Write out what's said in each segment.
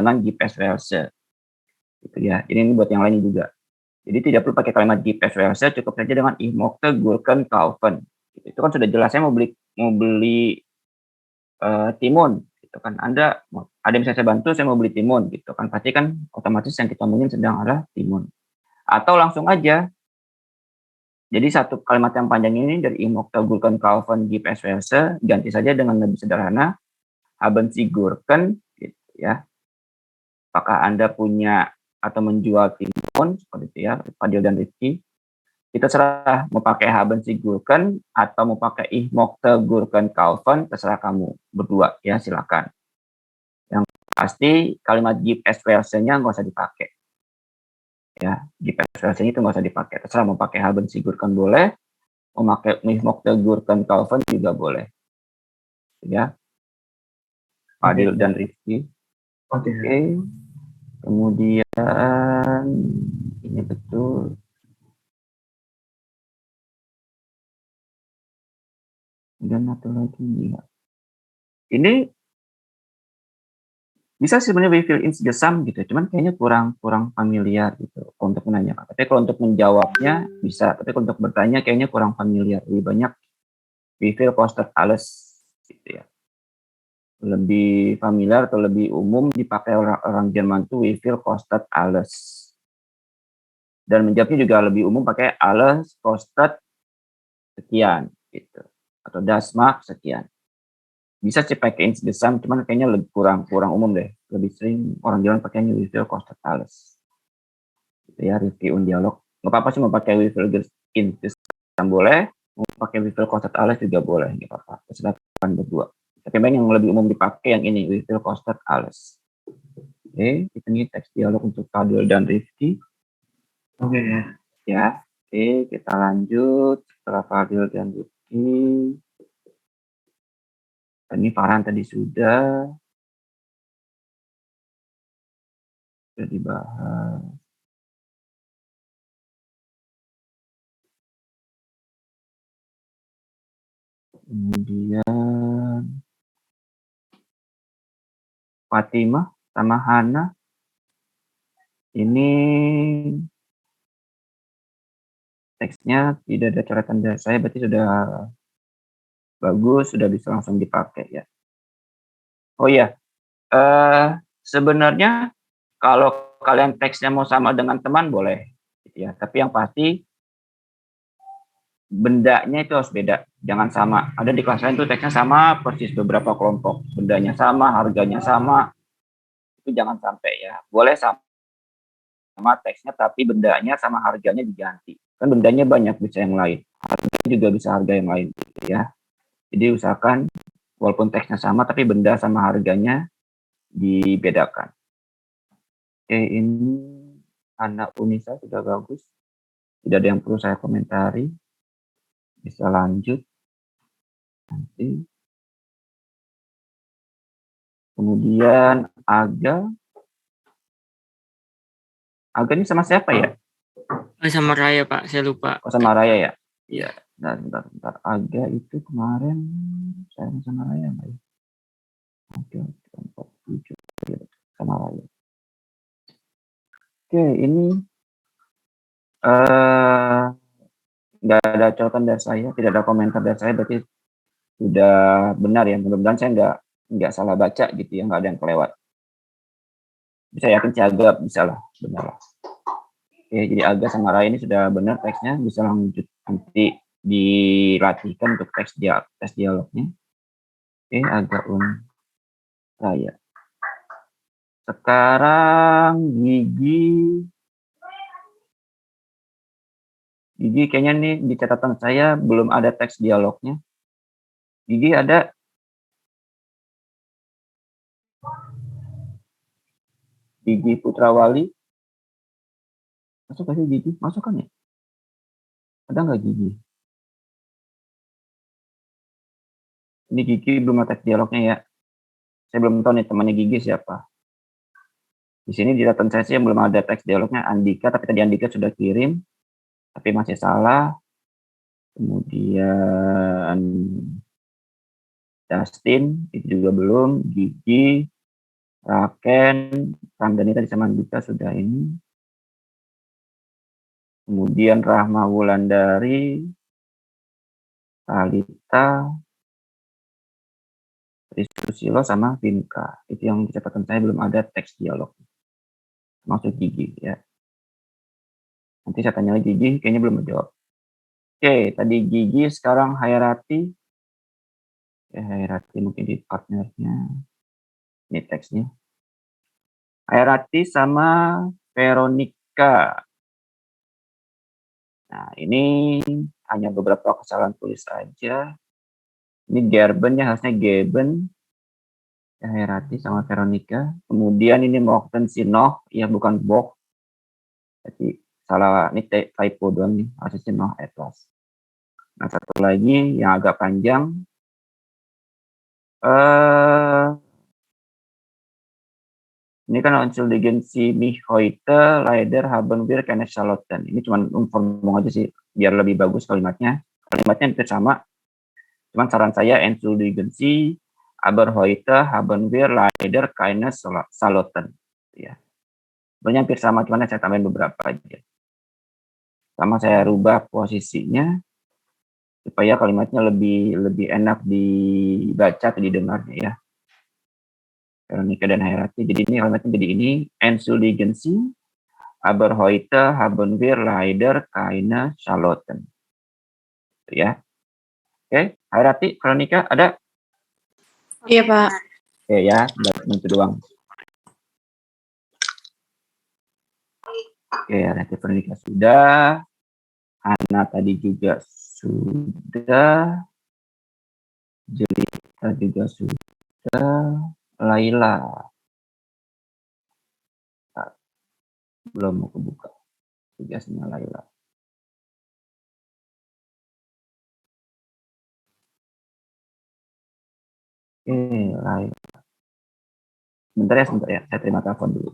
dengan gibt es welche. Gitu ya. Ini buat yang lain juga. Jadi tidak perlu pakai kalimat gibt es welche, cukup saja dengan ich möchte Gurken kaufen. Itu kan sudah jelas, saya mau beli timun gitu kan. Ada yang bisa saya bantu, saya mau beli timun gitu kan. Pasti kan otomatis yang kita omongin sedang adalah timun. Atau langsung aja. Jadi satu kalimat yang panjang ini dari ich möchte Gurken kaufen gibt es welche ganti saja dengan lebih sederhana haben Sie Gurken gitu ya. Apakah Anda punya atau menjual timun seperti itu ya, Fadil dan Rizky. Kita serah mau pakai haben Sie Gurken atau mau pakai ich möchte Gurken kaufen, terserah kamu berdua ya, silakan. Yang pasti kalimat gibt es welche-nya nggak usah dipakai. Ya, gibt es welche-nya itu nggak usah dipakai. Terserah mau pakai haben Sie Gurken boleh, mau pakai ich möchte Gurken kaufen juga boleh. Ya. Fadil dan Rizky. Oke. Kemudian ini betul. Dan satu lagi ya. Ini bisa sebenarnya we fill in the sum gitu, cuman kayaknya kurang familiar gitu untuk menanyakan. Tapi kalau untuk menjawabnya bisa, tapi kalau untuk bertanya kayaknya kurang familiar. Lebih banyak we fill kostet alles gitu ya. Lebih familiar atau lebih umum dipakai orang Jerman tuh we fill kostet alles. Dan menjawabnya juga lebih umum pakai alles kostet sekian gitu. Atau das mag sekian. Bisa sih pakai in the sum, cuman kayaknya lebih kurang umum deh. Lebih sering orang Jerman pakainya we fill kostet alles. Gitu ya, review un dialog. Nggak apa-apa sih mau pakai we fill in the sum boleh, mau pakai we fill kostet alles juga boleh, nggak apa-apa. Silakan berdua. Tapi memang yang lebih umum dipakai yang ini, we fill kostet alles. Oke, kita nih teks dialog untuk Fadil dan Rifki. Oke ya. Ya, oke, kita lanjut setelah Fadil dan Rifki. Ini Farhan tadi sudah dibahas. Kemudian Fatimah sama Hana ini teksnya tidak ada coretan dari saya, berarti sudah bagus, sudah bisa langsung dipakai ya. Oh iya, sebenarnya kalau kalian teksnya mau sama dengan teman boleh, gitu ya. Tapi yang pasti bendanya itu harus beda, jangan sama. Ada di kelas lain tuh teksnya sama persis beberapa kelompok, bendanya sama, harganya sama, itu jangan sampai ya. Boleh sama teksnya tapi bendanya sama harganya diganti. Kan bendanya banyak, bisa yang lain. Harganya juga bisa harga yang lain gitu ya. Jadi usahakan walaupun teksnya sama tapi benda sama harganya dibedakan. Oke, ini anak Unisa sudah bagus. Tidak ada yang perlu saya komentari. Bisa lanjut. Nanti. Kemudian Aga. Aga ini sama siapa ya? Sama Raya Pak, saya lupa. Oh, sama Raya ya? Iya. Bentar. Aga itu kemarin saya sama Raya nggak ya? Oke, 47 sama Raya. Oke, ini nggak ada catatan dari saya, tidak ada komentar dari saya, berarti sudah benar ya. Mudah-mudahan saya nggak salah baca gitu ya, nggak ada yang kelewat. Bisa yakin si Aga bisa lah, benar lah. Oke, jadi Aga sama Raya ini sudah benar teksnya, bisa lanjut nanti dilatihkan untuk tes dialognya. Oke, Aga Raya. Sekarang Gigi kayaknya nih di catatan saya belum ada teks dialognya. Gigi ada? Gigi Putrawali. Masuk gak sih Gigi? Masuk kan ya? Ada nggak Gigi? Ini Gigi belum ada teks dialognya ya. Saya belum tahu nih temannya Gigi siapa. Di sini di catatan saya sih yang belum ada teks dialognya Andika, tapi tadi Andika sudah kirim, tapi masih salah. Kemudian Justin itu juga belum, Gigi, Raken, Ramdhani tadi sama Andika sudah ini. Kemudian Rahma Wulandari, Talita, Trissusilo sama Vinka. Itu yang di catatan saya belum ada teks dialog. Maksud Gigi ya. Nanti saya tanya lagi Gigi, kayaknya belum menjawab. Oke, tadi Gigi, sekarang Hairati. Hairati mungkin di partnernya. Ini teksnya. Hairati sama Veronica. Nah, ini hanya beberapa kesalahan tulis aja. Ini Gerben ya, harusnya Geben. Hairati sama Veronica. Kemudian ini Morten Sinoh, ya bukan Bok. Jadi salah, ini typo doang nih, harusnya Sinoh Atlas. Nah, satu lagi yang agak panjang. Ini kan Entschuldigen mich heute, leider haben wir keine Charlotten. Ini cuma ngomong aja sih, biar lebih bagus kalimatnya. Kalimatnya hampir sama. Cuman saran saya Entschuldigen Sie, aber heute haben wir leider keine Charlotten. Ya. Sebenarnya hampir sama, cuman saya tambahin beberapa aja. Sama saya rubah posisinya supaya kalimatnya lebih enak dibaca atau didengarnya ya. Veronica dan Hairati. Jadi ini kalimatnya jadi ini Entschuldigen Sie, aber heute haben wir leider keine Charlotten. Ya. Oke, Hairati, Veronica ada? Iya, Pak. Oke ya, itu doang. Oke, Hairati, Veronica sudah. Hana tadi juga sudah. Jelita juga sudah. Laila. Belum mau kebuka tugasnya Laila. Oke, Laila. Sebentar ya, saya terima telepon dulu.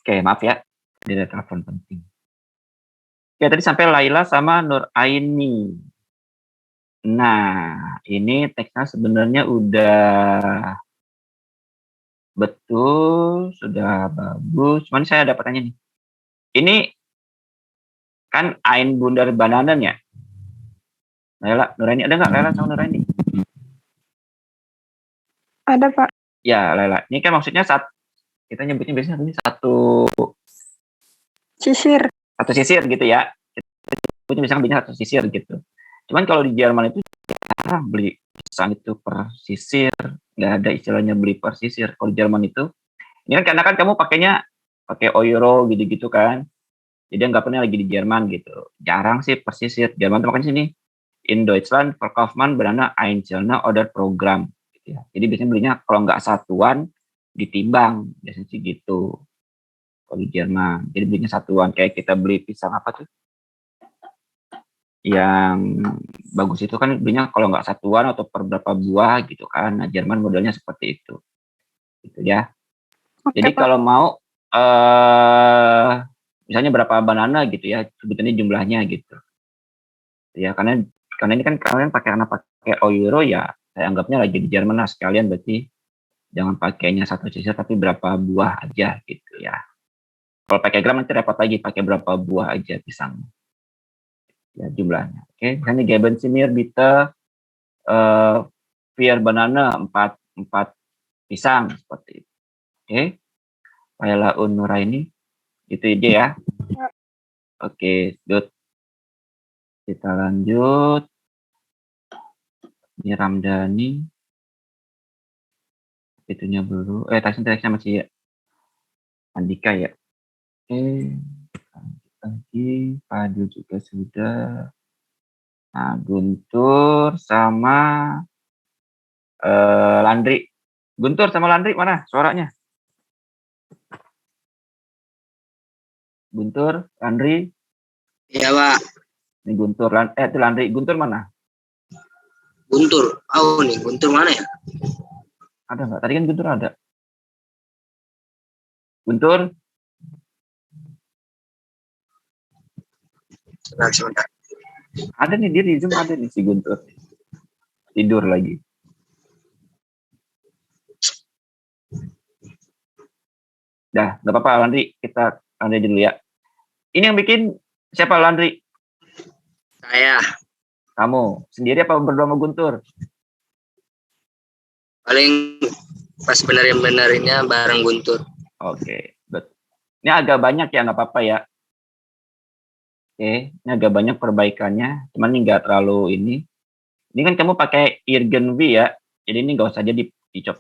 Oke, maaf ya. Ada telepon penting. Oke, tadi sampai Laila sama Nur Aini. Nah, ini teksnya sebenarnya udah betul, sudah bagus. Cuman saya ada pertanyaan nih. Ini kan Ain Bundar Bananen ya? Laila, Nur Aini ada nggak Laila sama Nur Aini? Ada, Pak. Ya, Laila. Ini kan maksudnya kita nyebutnya biasanya ini satu Sisir. sisir gitu ya. Kita misalkan belinya satu sisir gitu. Cuman kalau di Jerman itu jarang beli pisang itu per sisir, nggak ada istilahnya beli per sisir. Kalau di Jerman itu, ini kan karena kan kamu pakainya pakai euro gitu-gitu kan. Jadi anggapannya lagi di Jerman gitu. Jarang sih per sisir. Jerman tuh makanya sini in Deutschland Verkaufsmann Banana Einzelne Order Program. Gitu ya. Jadi biasanya belinya kalau nggak satuan ditimbang, biasanya sih gitu. Kalau di Jerman, jadi belinya satuan. Kayak kita beli pisang apa tuh? Yang bagus itu kan belinya kalau nggak satuan atau per berapa buah gitu kan. Nah, Jerman modelnya seperti itu. Gitu ya. Oke, Jadi Pak. kalau mau misalnya berapa banana gitu ya, sebetulnya jumlahnya gitu. Ya, karena ini kan kalian pakai euro ya, saya anggapnya lagi di Jerman lah sekalian, berarti jangan pakainya satu sisir tapi berapa buah aja gitu ya. Kalau pakai gram nanti repot lagi, pakai berapa buah aja pisangnya. Ya, jumlahnya. Oke, misalnya geben simir bitte vier banana 4 pisang seperti itu. Oke. Laila Unura ini itu aja ya. Oke, good. Kita lanjut. Ini Ramdhani. Itunya dulu. Teksnya masih ya. Andika ya. Oke. Lanjut lagi. Fadil juga sudah. Nah, Guntur sama Landri. Guntur sama Landri mana suaranya? Guntur, Landri. Iya, Pak. Ini Guntur, itu Landri. Guntur mana? Guntur. Oh, nih, Guntur mana ya? Ada nggak? Tadi kan Guntur ada. Guntur? Sebentar. Ada nih, dia di Zoom ada nih si Guntur. Tidur lagi. Dah, nggak apa-apa Landri. Kita Landri dulu ya. Ini yang bikin siapa Landri? Saya. Kamu sendiri apa berdua sama Guntur? Paling pas benerin-benerinnya bareng Guntur. Oke, betul. Ini agak banyak ya, nggak apa-apa ya. Oke, ini agak banyak perbaikannya. Cuman ini nggak terlalu ini. Ini kan kamu pakai Irgen V ya. Jadi ini nggak usah jadi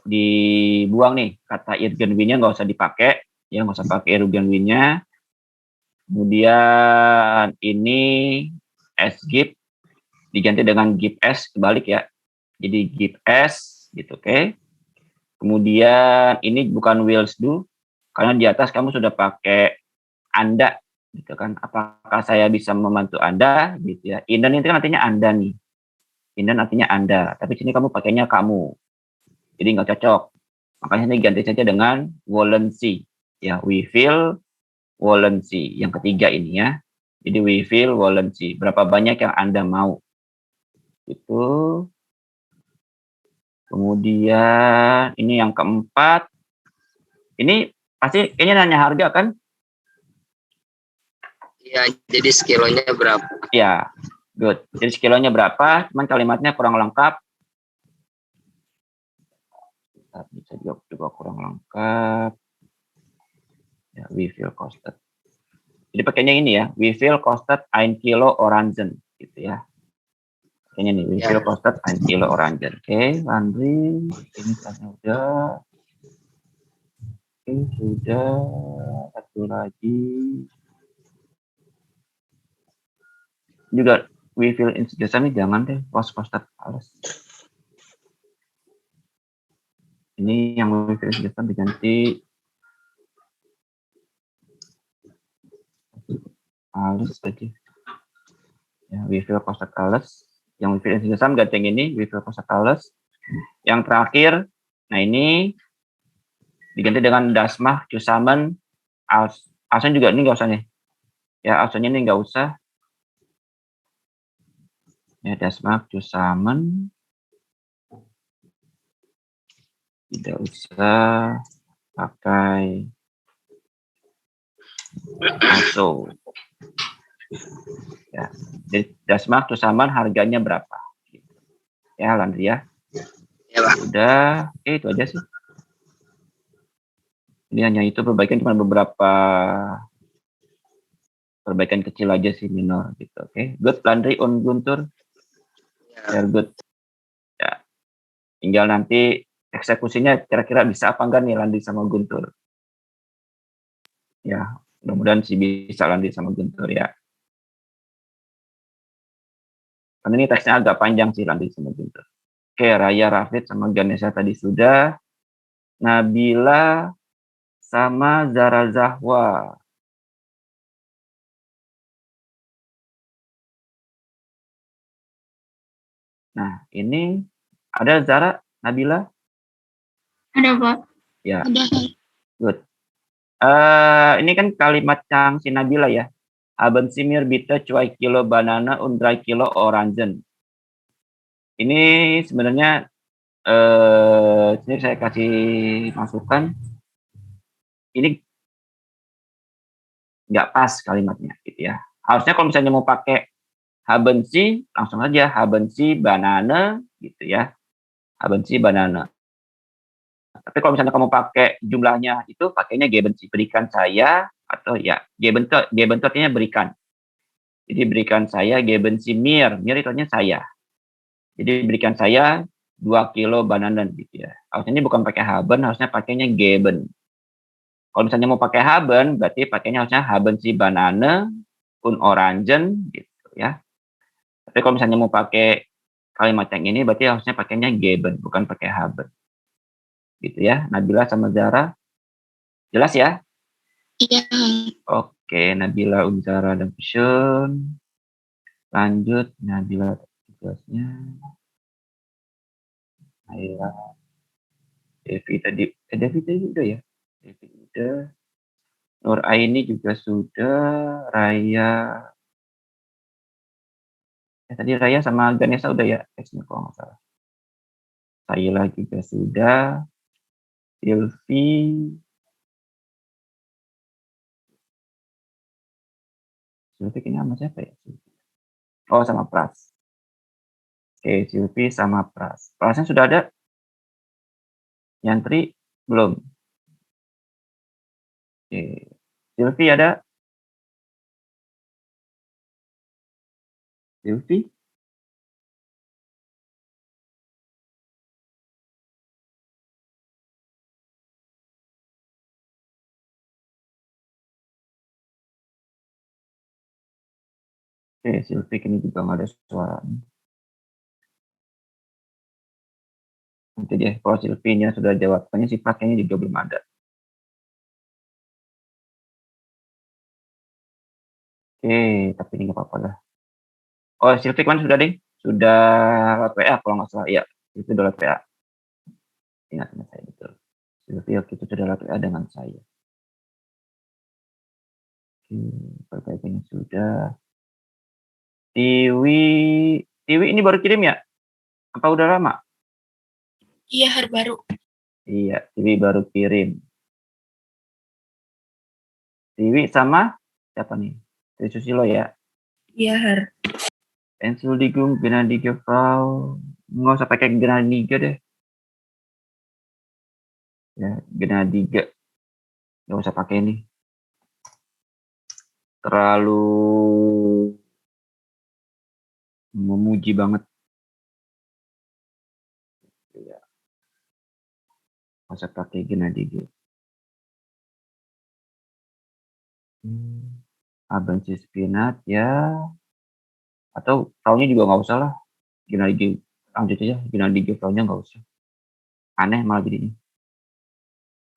dibuang nih. Kata Irgen V-nya nggak usah dipakai. Ya, nggak usah pakai Irgen V-nya. Kemudian ini S-Gip diganti dengan Gip S kebalik ya. Jadi Gip S gitu, oke. Kemudian ini bukan Wills Do karena di atas kamu sudah pakai Anda gitu kan. Apakah saya bisa membantu Anda gitu ya. Inden itu kan artinya Anda nih. Inden artinya Anda, tapi sini kamu pakainya kamu. Jadi nggak cocok. Makanya ini ganti saja dengan wollen Sie. Ya, we feel wollen Sie. Yang ketiga ini ya. Jadi we feel wollen Sie. Berapa banyak yang Anda mau. Itu. Kemudian ini yang keempat. Ini pasti kayaknya nanya harga kan? Iya, jadi sekilonya berapa? Ya, good. Jadi sekilonya berapa? Cuman kalimatnya kurang lengkap. Bisa jawab juga kurang lengkap. Ya, we feel costed. Jadi pakainya ini ya, we feel costed 1 kilo Orangen gitu ya. Kayaknya nih, we feel costed 1 kilo Orangen. Oke, Landry, ini kan udah. Oke, sudah. Satu lagi. Juga we feel insuggestion ini jangan deh, costed alles. Ini yang we feel insuggestion diganti alles aja. Ya, we feel costed alles. Yang we feel insuggestion ganti yang ini, we feel costed alles. Yang terakhir, nah ini diganti dengan das macht zusammen Ausnya juga ini nggak usah nih. Ya, ausnya ini nggak usah. Ya, das macht zusammen. Tidak usah pakai also. Ya, jadi das macht zusammen harganya berapa? Ya, Landry ya. Ya, Pak. Udah, oke itu aja sih. Ini hanya itu perbaikan cuma beberapa perbaikan kecil aja sih minor gitu. Oke, good Landry on Guntur. Ya. Very good. Ya, tinggal nanti eksekusinya kira-kira bisa apa enggak nih Landry sama Guntur. Ya, mudah-mudahan sih bisa Landry sama Guntur ya. Karena ini teksnya agak panjang sih Landry sama Guntur. Oke, Raya, Rafid sama Ganesha tadi sudah. Nabila sama Zara Zahwa. Nah, ini ada Zara, Nabila? Ada, Pak. Ya, Ada. good. Ini kan kalimat yang si Nabila ya. Haben Sie mir bitte 2 Kilo Banana und 3 Kilo Orangen. Ini sebenarnya sini saya kasih masukan. Ini nggak pas kalimatnya gitu ya. Harusnya kalau misalnya mau pakai haben Sie, langsung aja haben Sie Banane gitu ya. Haben Sie Banane. Tapi kalau misalnya kamu pakai jumlahnya itu pakainya geben Sie, berikan saya atau ya geben itu artinya berikan. Jadi berikan saya geben Sie mir itu artinya saya. Jadi berikan saya 2 kilo bananen gitu ya. Harusnya ini bukan pakai haben, harusnya pakainya geben. Kalau misalnya mau pakai haben, berarti pakainya harusnya haben Sie Banane und Orangen gitu ya. Tapi kalau misalnya mau pakai kalimat yang ini, berarti harusnya pakainya geben, bukan pakai haben. Gitu ya, Nabila sama Zara. Jelas ya? Iya. Oke, Nabila, Zara, dan Fusion. Lanjut, Nabila tugasnya. Ayolah. Devi tadi udah ya? Devi udah. Nur Aini juga sudah. Raya. Tadi Raya sama Ganesha udah ya? Teksnya kalau nggak salah. Sayla juga sudah. Silvi. Silvi kayaknya sama siapa ya? Oh, sama Pras. Oke, Silvi sama Pras. Prasnya sudah ada? Yantri belum? Oke. Silvi ada? Silvi? Oke, Silvi ini juga nggak ada suara. Nanti deh, kalau Silvinya sudah jawab. Tanya si pakainya juga belum ada. Oke, tapi ini nggak apa-apa lah. Oh, Silvi kan sudah deh. Sudah lewat WA kalau nggak salah. Iya, itu sudah lewat WA. Ingat saya betul. Silvi waktu itu sudah lewat WA dengan saya. Oke, perbaikannya sudah. Tiwi ini baru kirim ya? Apa udah lama? Iya, hari baru. Iya, Tiwi baru kirim. Tiwi sama siapa nih? Tri Susilo ya? Iya, Har. Entschuldigung, gnädige Frau. Nggak usah pakai gnädige deh. Ya, gnädige. Nggak usah pakai ini. Terlalu memuji banget. Ya, nggak usah pakai gnädige. Abansi spinat ya. Atau Frau-nya juga nggak usah lah. Gnädige. Lanjut aja, gnädige Frau-nya nggak usah. Aneh malah jadinya.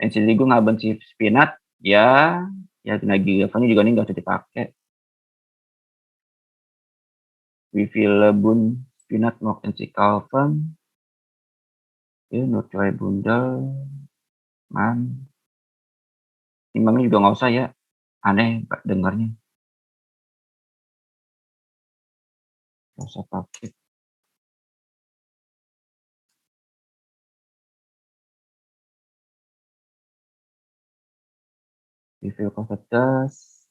Entschuldigung, Abansi spinat ya. Ya, gnädige Frau-nya juga ini nggak usah dipakai. Wie viele Bund Spinat möchten Sie kaufen? Ja, nur 2 Bundel. Man. Mami juga nggak usah ya. Aneh dengarnya. Nggak usah pakai. Review komunitas.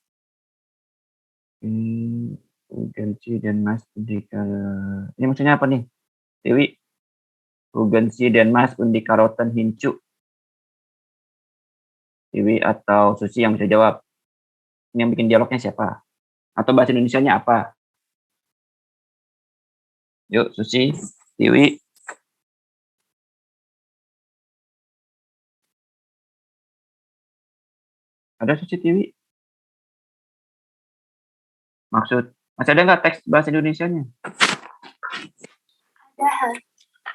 Urgensi dan mas undikaroten. Ini maksudnya apa nih? Dewi? Urgensi dan mas undikaroten hincu. Dewi atau Susi yang bisa jawab. Ini yang bikin dialognya siapa? Atau bahasa Indonesianya apa? Yuk, Susi, Dewi. Ada Susi, Dewi? Masih ada nggak teks bahasa Indonesianya? Ada.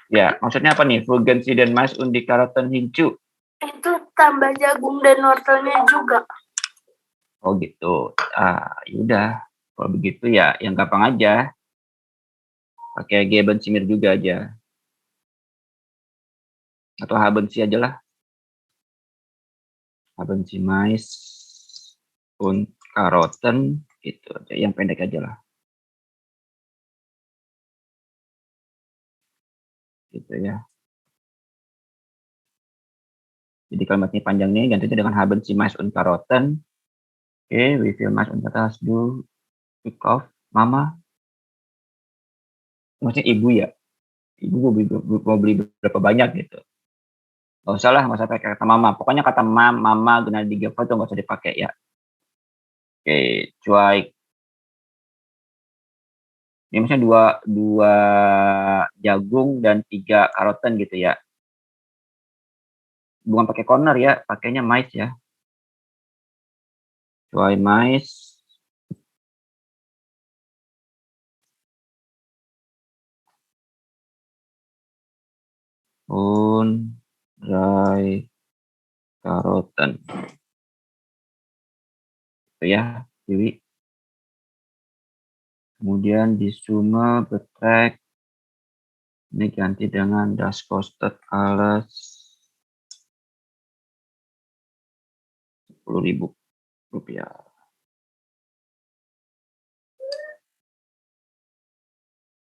Ya, maksudnya apa nih? Urgensi dan mas undikaroten hincu. Itu tambah jagung dan wortelnya juga. Oh gitu. Yaudah. Kalau begitu ya yang gampang aja. Pakai Gebensimir juga aja. Atau Habensi aja lah. Habensi mais und karoten gitu aja. Yang pendek aja lah. Gitu ya. Jadi kalimat ini panjang nih, gantinya dengan Habensi mais und karoten. Oke, we will mais und karoten do pick off. Mama. Maksudnya ibu ya. Ibu mau beli berapa banyak gitu. Gak usah lah, gak usah pakai kata mama. Pokoknya kata mama, guna digefa itu gak usah dipakai ya. Oke, cuek. Ini maksudnya dua jagung dan 3 karoten gitu ya. Bukan pakai corner ya, pakainya mais ya. Cuai mais. Dry karoten. Itu ya, Dewi. Kemudian di suma betrek. Ini ganti dengan das kostet alles 10.000 rupiah.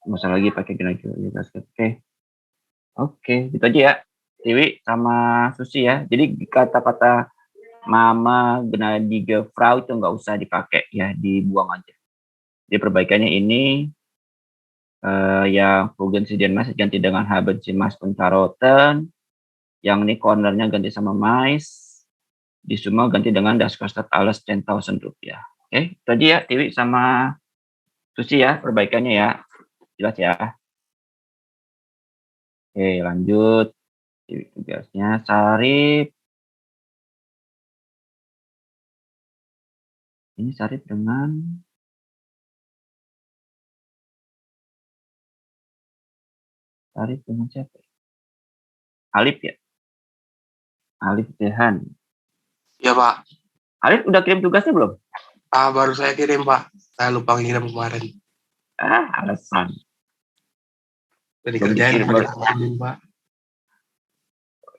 Masa lagi pakai gila-gila basket. Oke, gitu aja ya. Dewi sama Susi ya. Jadi kata-kata mama, gnädige Frau itu nggak usah dipakai ya, dibuang aja. Jadi perbaikannya ini yang Fugensi den Mais ganti dengan Haben si Mais und Karoten. Yang ini cornernya ganti sama mais. Di semua ganti dengan das kostet alles 10.000 rupiah. Oke, itu aja ya Dewi sama Susi ya perbaikannya ya. Jelas ya. Oke, lanjut. Dewi tugasnya Sarip. Ini Sarip dengan siapa? Alif ya? Alif Dehan. Ya Pak. Alif udah kirim tugasnya belum? Baru saya kirim Pak. Saya lupa ngirim kemarin. Alasan. Udah dikerjain Pak.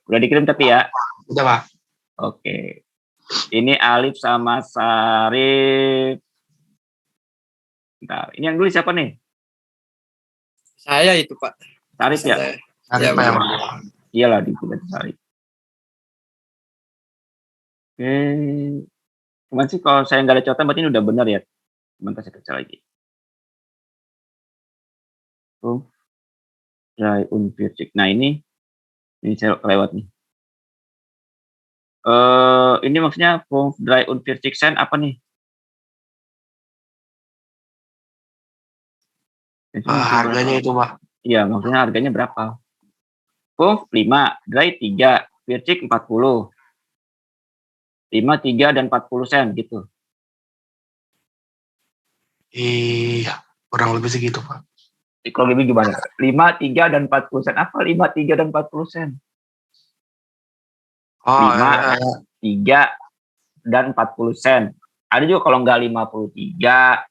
Udah dikirim tapi ya? Udah Pak. Oke. Ini Alif sama Sarip. Bentar, ini yang dulu siapa nih? Saya itu Pak. Sarip ya? Sarip Pak ya Pak. Iyalah di Sarip. Oke. Cuman sih kalau saya nggak ada catatan berarti ini udah benar ya. Sebentar saya kecil lagi. Dry unvircik. Nah ini saya lewat nih. Ini maksudnya dry unvircik sen apa nih? Harganya itu Pak. Iya, maksudnya harganya berapa? 5, dry 3, vircik 40. 5, 3, dan 40 sen gitu. Iya, kurang lebih segitu Pak. Kalau lebih gimana? 5, 3, dan 40 sen. Apa 5, 3, dan 40 sen? 5, 3, dan 40 sen. Ada juga kalau nggak 53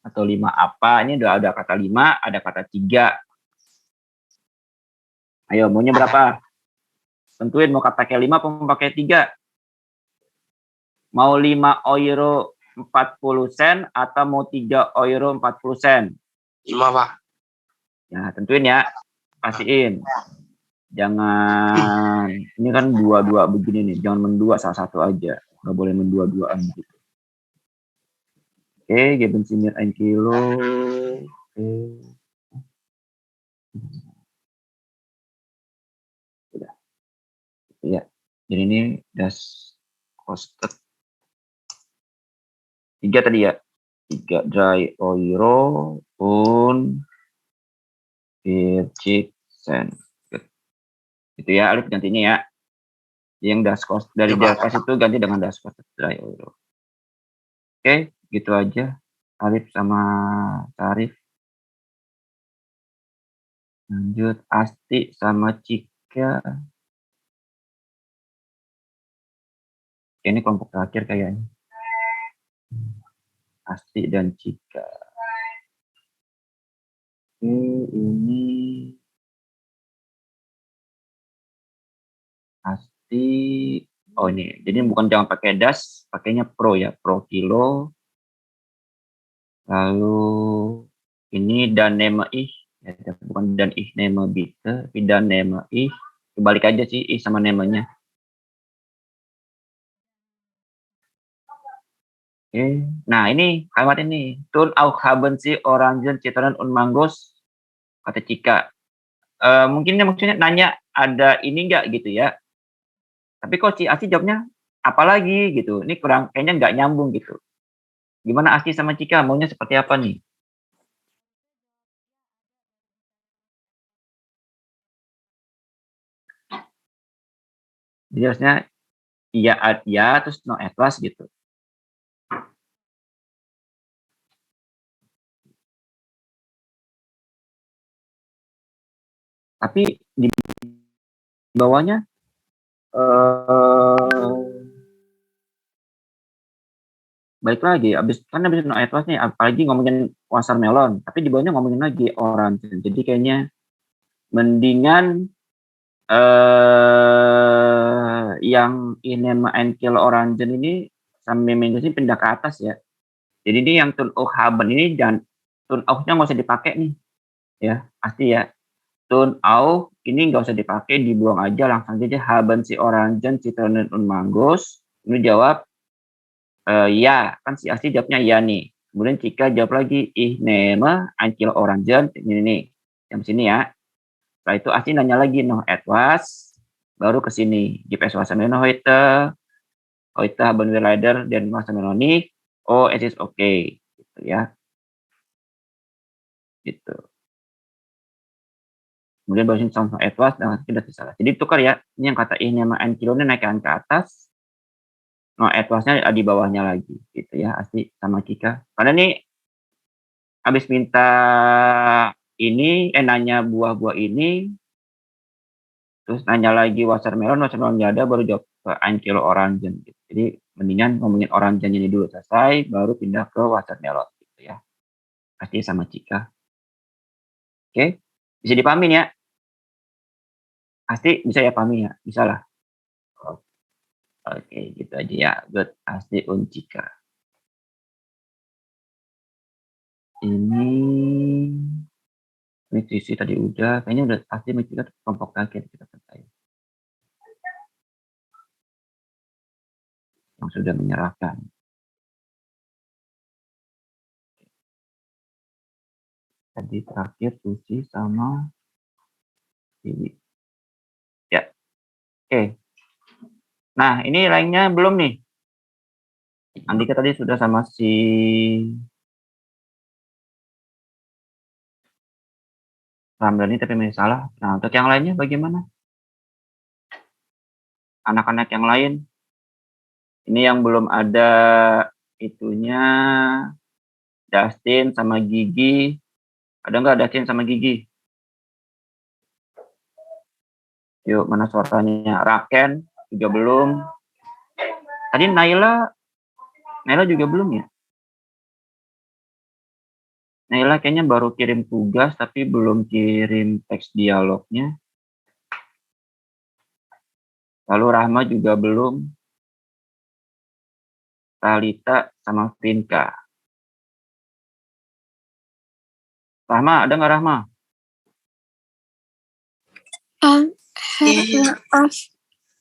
atau 5 apa. Ini udah ada kata 5, ada kata 3. Ayo, maunya berapa? Tentuin mau pakai 5 atau mau pakai 3? Mau 5 euro 40 sen atau mau 3 euro 40 sen? 5, Pak. Ya, tentuin ya. Pastiin. Jangan, ini kan dua-dua begini nih. Jangan mendua salah satu aja. Nggak boleh mendua-duaan gitu. Oke, geben mir 1 kilo. Oke. Udah. Ya. Jadi ini das costed 3 tadi ya. 3 dry euro und 40 sen. Itu ya, Alif gantinya ya. Yang das cost dari Ya, Pak. das itu ganti dengan das cost dry euro. Oke, gitu aja. Alif sama Tarif. Lanjut Asti sama Cika. Ini kelompok terakhir kayaknya. Asti dan Cika. Ini Asti. Oh ini, jadi bukan jangan pakai das, pakainya pro ya, pro kilo. Lalu ini dan nema ih, ya, bukan dan ih nema bitte, tapi dan nema ih. Kebalik aja sih ih sama nemanya. Oke. Nah ini kalimat ini. Tun auch haben Sie Orangen, Zitronen und Mangos, kata Cika. Mungkin maksudnya nanya ada ini enggak gitu ya. Tapi kok Asti jawabnya apalagi gitu. Ini kurang kayaknya nggak nyambung gitu. Gimana Asti sama Cika maunya seperti apa nih? Jadi harusnya iya ya terus no atlas gitu. Tapi di bawahnya balik lagi abis no atlas nih apalagi ngomongin watermelon tapi di bawahnya ngomongin lagi orange. Jadi kayaknya mendingan yang ini main kilo orange ini sampai minggu sih pindah ke atas ya. Jadi ini yang tun haben ini dan tun nya nggak usah dipakai nih ya pasti ya. Tun ini nggak usah dipakai, dibuang aja langsung aja haben si Orangen, Zitronen und Mangos. Ini jawab ya, kan si Asti jawabnya ya nih. Kemudian Cika jawab lagi, ich nehme ein Kilo Orangen, ini nih, yang sini ya. Setelah itu Asti nanya lagi, noch etwas, baru ke sini. Gibt es Wassermelon heute? Heute haben wir leider den Wassermelon nicht. Oh, es ist okay. Gitu ya. Gitu. Kemudian baru sini sama etwas dan tidak salah. Jadi tukar ya. Ini yang kata ini nama n kilo ini naikkan ke atas. No etwasnya di bawahnya lagi gitu ya. Asti sama Cika. Karena ini habis minta ini nanya buah-buah ini terus nanya lagi watermelon ada baru jawab ke 1 kilo orangen gitu. Jadi mendingan ngomongin orangen ini dulu selesai baru pindah ke watermelon gitu ya. Asti sama Cika. Oke. Bisa dipahamin ya? Asti bisa ya pahami ya? Bisa lah. Oke, gitu aja ya. Good. Asti und Cika. Ini nutrisi tadi udah. Kayaknya udah pasti Cika kelompok terakhir kita selesai. Yang sudah menyerahkan. Tadi terakhir Susi sama Dewi. Ya. Oke. Nah, ini lainnya belum nih. Andika tadi sudah sama si Ramdhani tapi masih salah. Nah, untuk yang lainnya bagaimana? Anak-anak yang lain. Ini yang belum ada itunya Dustin sama Gigi. Ada nggak Dustin sama Gigi? Yuk, mana suaranya? Raken juga belum. Tadi Naila juga belum ya? Naila kayaknya baru kirim tugas tapi belum kirim teks dialognya. Lalu Rahma juga belum. Talita, sama Vinka. Rahma, ada nggak Rahma? Maaf.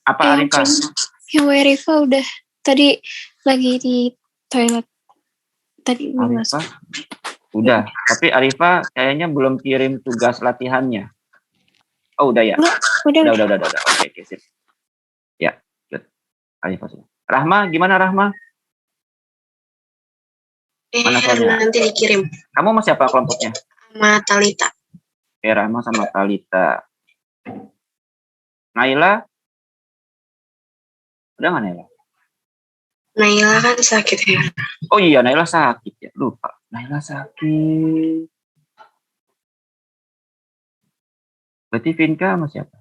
Apa Arifah? Yang Werifa udah tadi lagi di toilet. Tadi Arifah? Udah. Tapi Arifah kayaknya belum kirim tugas latihannya. Oh, udah ya? Udah. Oke, sip. Ya, good. Arifah sudah. Rahma, gimana Rahma? Mana soalnya? Nanti dikirim. Kamu sama siapa kelompoknya? Sama Talita. Rahma sama Talita. Naila? Udah nggak Naila? Naila kan sakit ya. Oh iya, Naila sakit ya. Lupa. Naila sakit. Berarti Vinka sama siapa?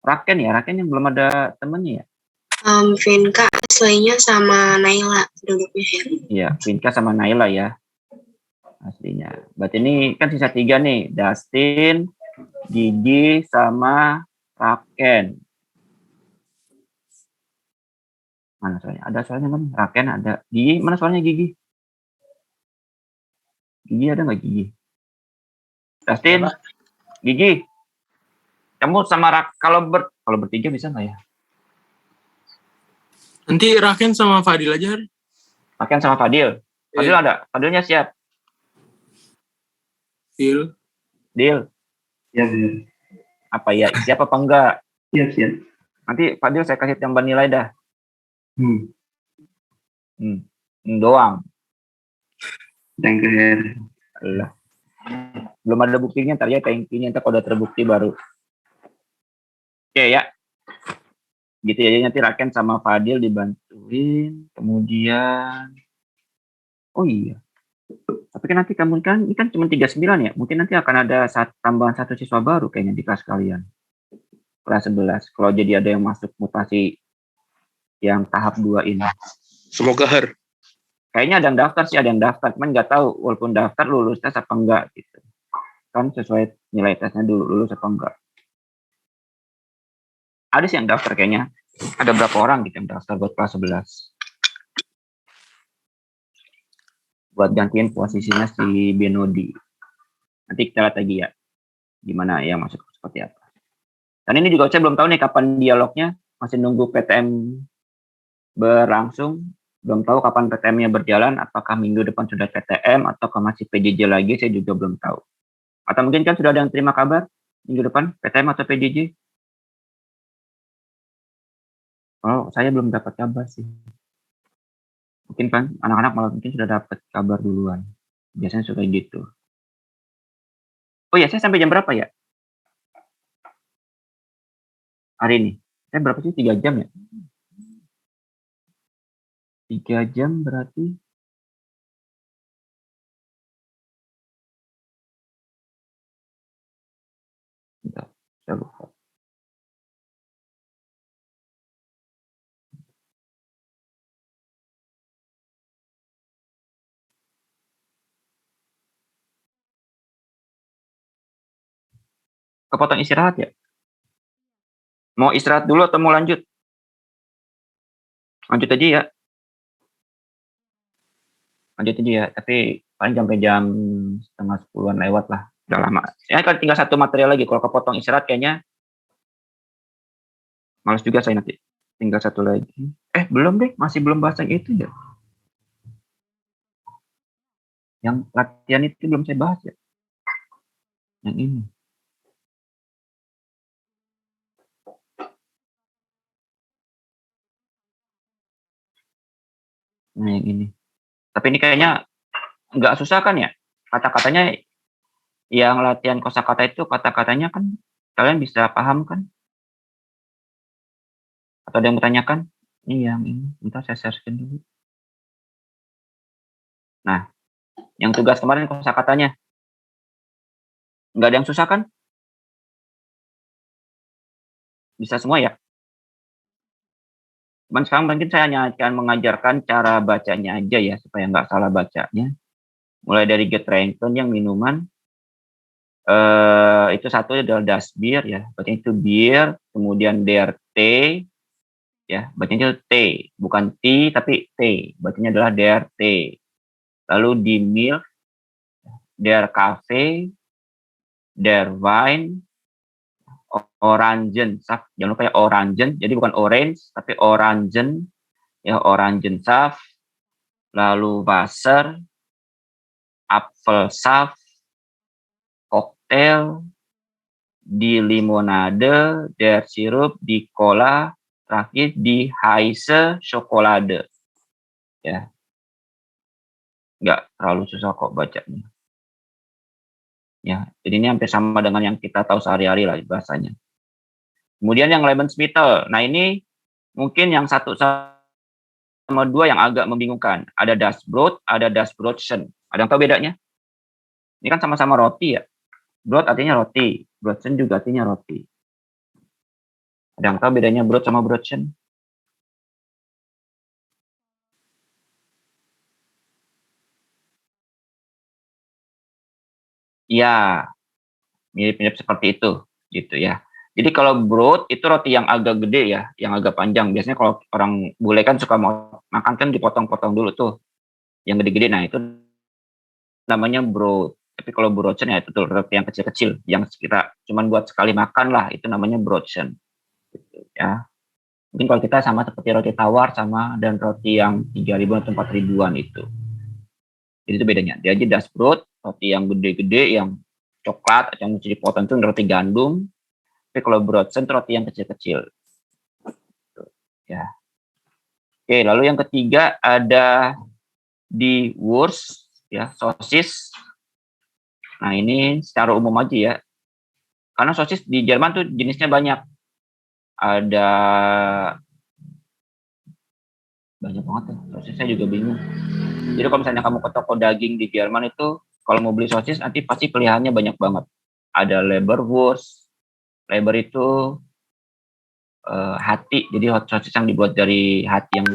Raken ya? Raken yang belum ada temennya ya? Vinka aslinya sama Naila duduknya ya. Iya, Vinka sama Naila ya. Aslinya. Berarti ini kan sisa 3 nih. Dustin, Gigi, sama Raken. Mana soalnya? Ada soalnya kan? Raken ada. Gigi, mana soalnya Gigi? Gigi ada nggak Gigi? Dustin, Gigi. Kamu sama kalau bertiga bisa nggak ya? Nanti Raken sama Fadil aja. Raken sama Fadil. Fadil ada? Fadilnya siap? Deal. Deal. Siap, siap. Apa ya? Siap apa enggak? Siap. Nanti Fadil saya kasih tambah nilai dah. Doang. Thank you, Her. Alah. Belum ada buktinya, ntar ya thank-nya, ntar kalau udah terbukti baru. Oke ya. Gitu ya, nanti Raken sama Fadil dibantuin. Kemudian, oh iya. Tapi kan nanti kamu kan, ini kan cuma 39 ya. Mungkin nanti akan ada tambahan 1 siswa baru kayaknya di kelas kalian. Kelas 11. Kalau jadi ada yang masuk mutasi yang tahap 2 ini. Semoga Her. Kayaknya ada yang daftar, cuman nggak tahu walaupun daftar lulus tes apa enggak gitu. Kan sesuai nilai tesnya dulu lulus apa enggak. Ada sih yang daftar kayaknya. Ada berapa orang gitu yang daftar buat kelas 11. Buat gantiin posisinya si Benodi. Nanti kita lihat lagi ya. Gimana yang masuk seperti apa. Dan ini juga saya belum tahu nih kapan dialognya. Masih nunggu PTM berlangsung. Belum tahu kapan PTM-nya berjalan, apakah minggu depan sudah PTM, ataukah masih PJJ lagi, saya juga belum tahu. Atau mungkin kan sudah ada yang terima kabar minggu depan, PTM atau PJJ? Oh, saya belum dapat kabar sih. Mungkin kan, anak-anak malah mungkin sudah dapat kabar duluan. Biasanya suka gitu. Oh ya, saya sampai jam berapa ya? Hari ini. Saya berapa sih? 3 jam ya? 3 jam berarti bentar, saya lupa. Kepotong istirahat ya? Mau istirahat dulu atau mau lanjut? Lanjut aja ya. Lanjut aja ya, tapi paling sampai jam setengah 10-an lewat lah. Udah lama. Ya kan tinggal 1 material lagi. Kalau kepotong istirahat kayaknya males juga saya nanti. Tinggal 1 lagi. Belum deh, masih belum bahas yang itu ya. Yang latihan itu belum saya bahas ya. Yang ini. Nah, yang ini. Tapi ini kayaknya nggak susah kan ya? Kata-katanya yang latihan kosakata itu kata-katanya kan kalian bisa paham kan? Atau ada yang bertanyakan? Ini yang ini. Bentar saya share-kan dulu. Nah, yang tugas kemarin kosakatanya. Nggak ada yang susah kan? Bisa semua ya? Cuman sekarang mungkin saya hanya akan mengajarkan cara bacanya aja ya, supaya nggak salah bacanya. Mulai dari Getränken yang minuman, itu satu adalah das Bier ya, berarti itu bir, kemudian der Tee, Ya, bacanya T, bukan T tapi T. Bacanya adalah der T. Lalu di Milk, der Kaffee, der Wein, Orangensaft. Jangan lupa ya Orangen, jadi bukan orange tapi Orangen, ya Orangensaft. Lalu Wasser, Apfelsaft, Cocktail, di Limonade, der Sirup, di Cola, terakhir di Heiße Schokolade. Ya, nggak terlalu susah kok bacanya. Ya, jadi ini hampir sama dengan yang kita tahu sehari-hari lah bahasanya. Kemudian yang Lebensmittel. Nah ini mungkin yang 1 sama 2 yang agak membingungkan. Ada das Brot, ada das Brotchen. Ada yang tahu bedanya? Ini kan sama-sama roti ya. Brot artinya roti, Brotchen juga artinya roti. Ada yang tahu bedanya Brot sama Brotchen? Iya, mirip-mirip seperti itu, gitu ya. Jadi kalau Brot itu roti yang agak gede ya, yang agak panjang. Biasanya kalau orang bule kan suka mau makan kan dipotong-potong dulu tuh, yang gede-gede. Nah itu namanya Brot. Tapi kalau Brotchen ya itu tuh roti yang kecil-kecil, yang kita cuman buat sekali makan lah, itu namanya Brotchen. Gitu, ya. Mungkin kalau kita sama seperti roti tawar sama dan roti yang 3.000 atau 4.000-an itu. Jadi itu bedanya. Dia aja das Brot, roti yang gede-gede, yang coklat, atau yang mesti dipotong itu roti gandum. Tapi kalau Brotchen itu roti yang kecil-kecil. Ya. Oke, lalu yang ketiga ada di Wurst, ya, sosis. Nah ini secara umum aja ya. Karena sosis di Jerman tuh jenisnya banyak. Ada banyak banget ya. Sosis saya juga bingung. Jadi kalau misalnya kamu ke toko daging di Jerman itu, kalau mau beli sosis nanti pasti pilihannya banyak banget. Ada Leberwurst. Leber itu hati, jadi hot sosis yang dibuat dari hati yang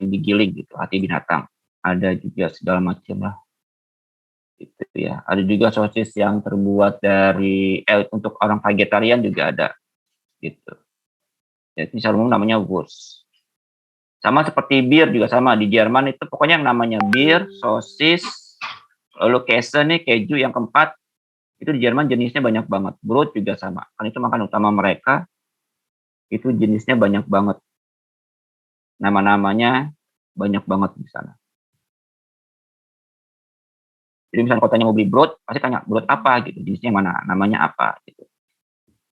digiling gitu, hati binatang. Ada juga segala macam lah. Gitu ya. Ada juga sosis yang terbuat dari untuk orang vegetarian juga ada. Gitu. Jadi secara umum namanya Wurst. Sama seperti bir juga sama di Jerman itu pokoknya yang namanya bir, sosis, lalu Käse nih keju yang keempat itu di Jerman jenisnya banyak banget. Brot juga sama. Kan itu makan utama mereka. Itu jenisnya banyak banget. Nama-namanya banyak banget di sana. Jadi misalnya kalau tanya mau beli brot, pasti tanya brot apa gitu, jenisnya mana, namanya apa gitu.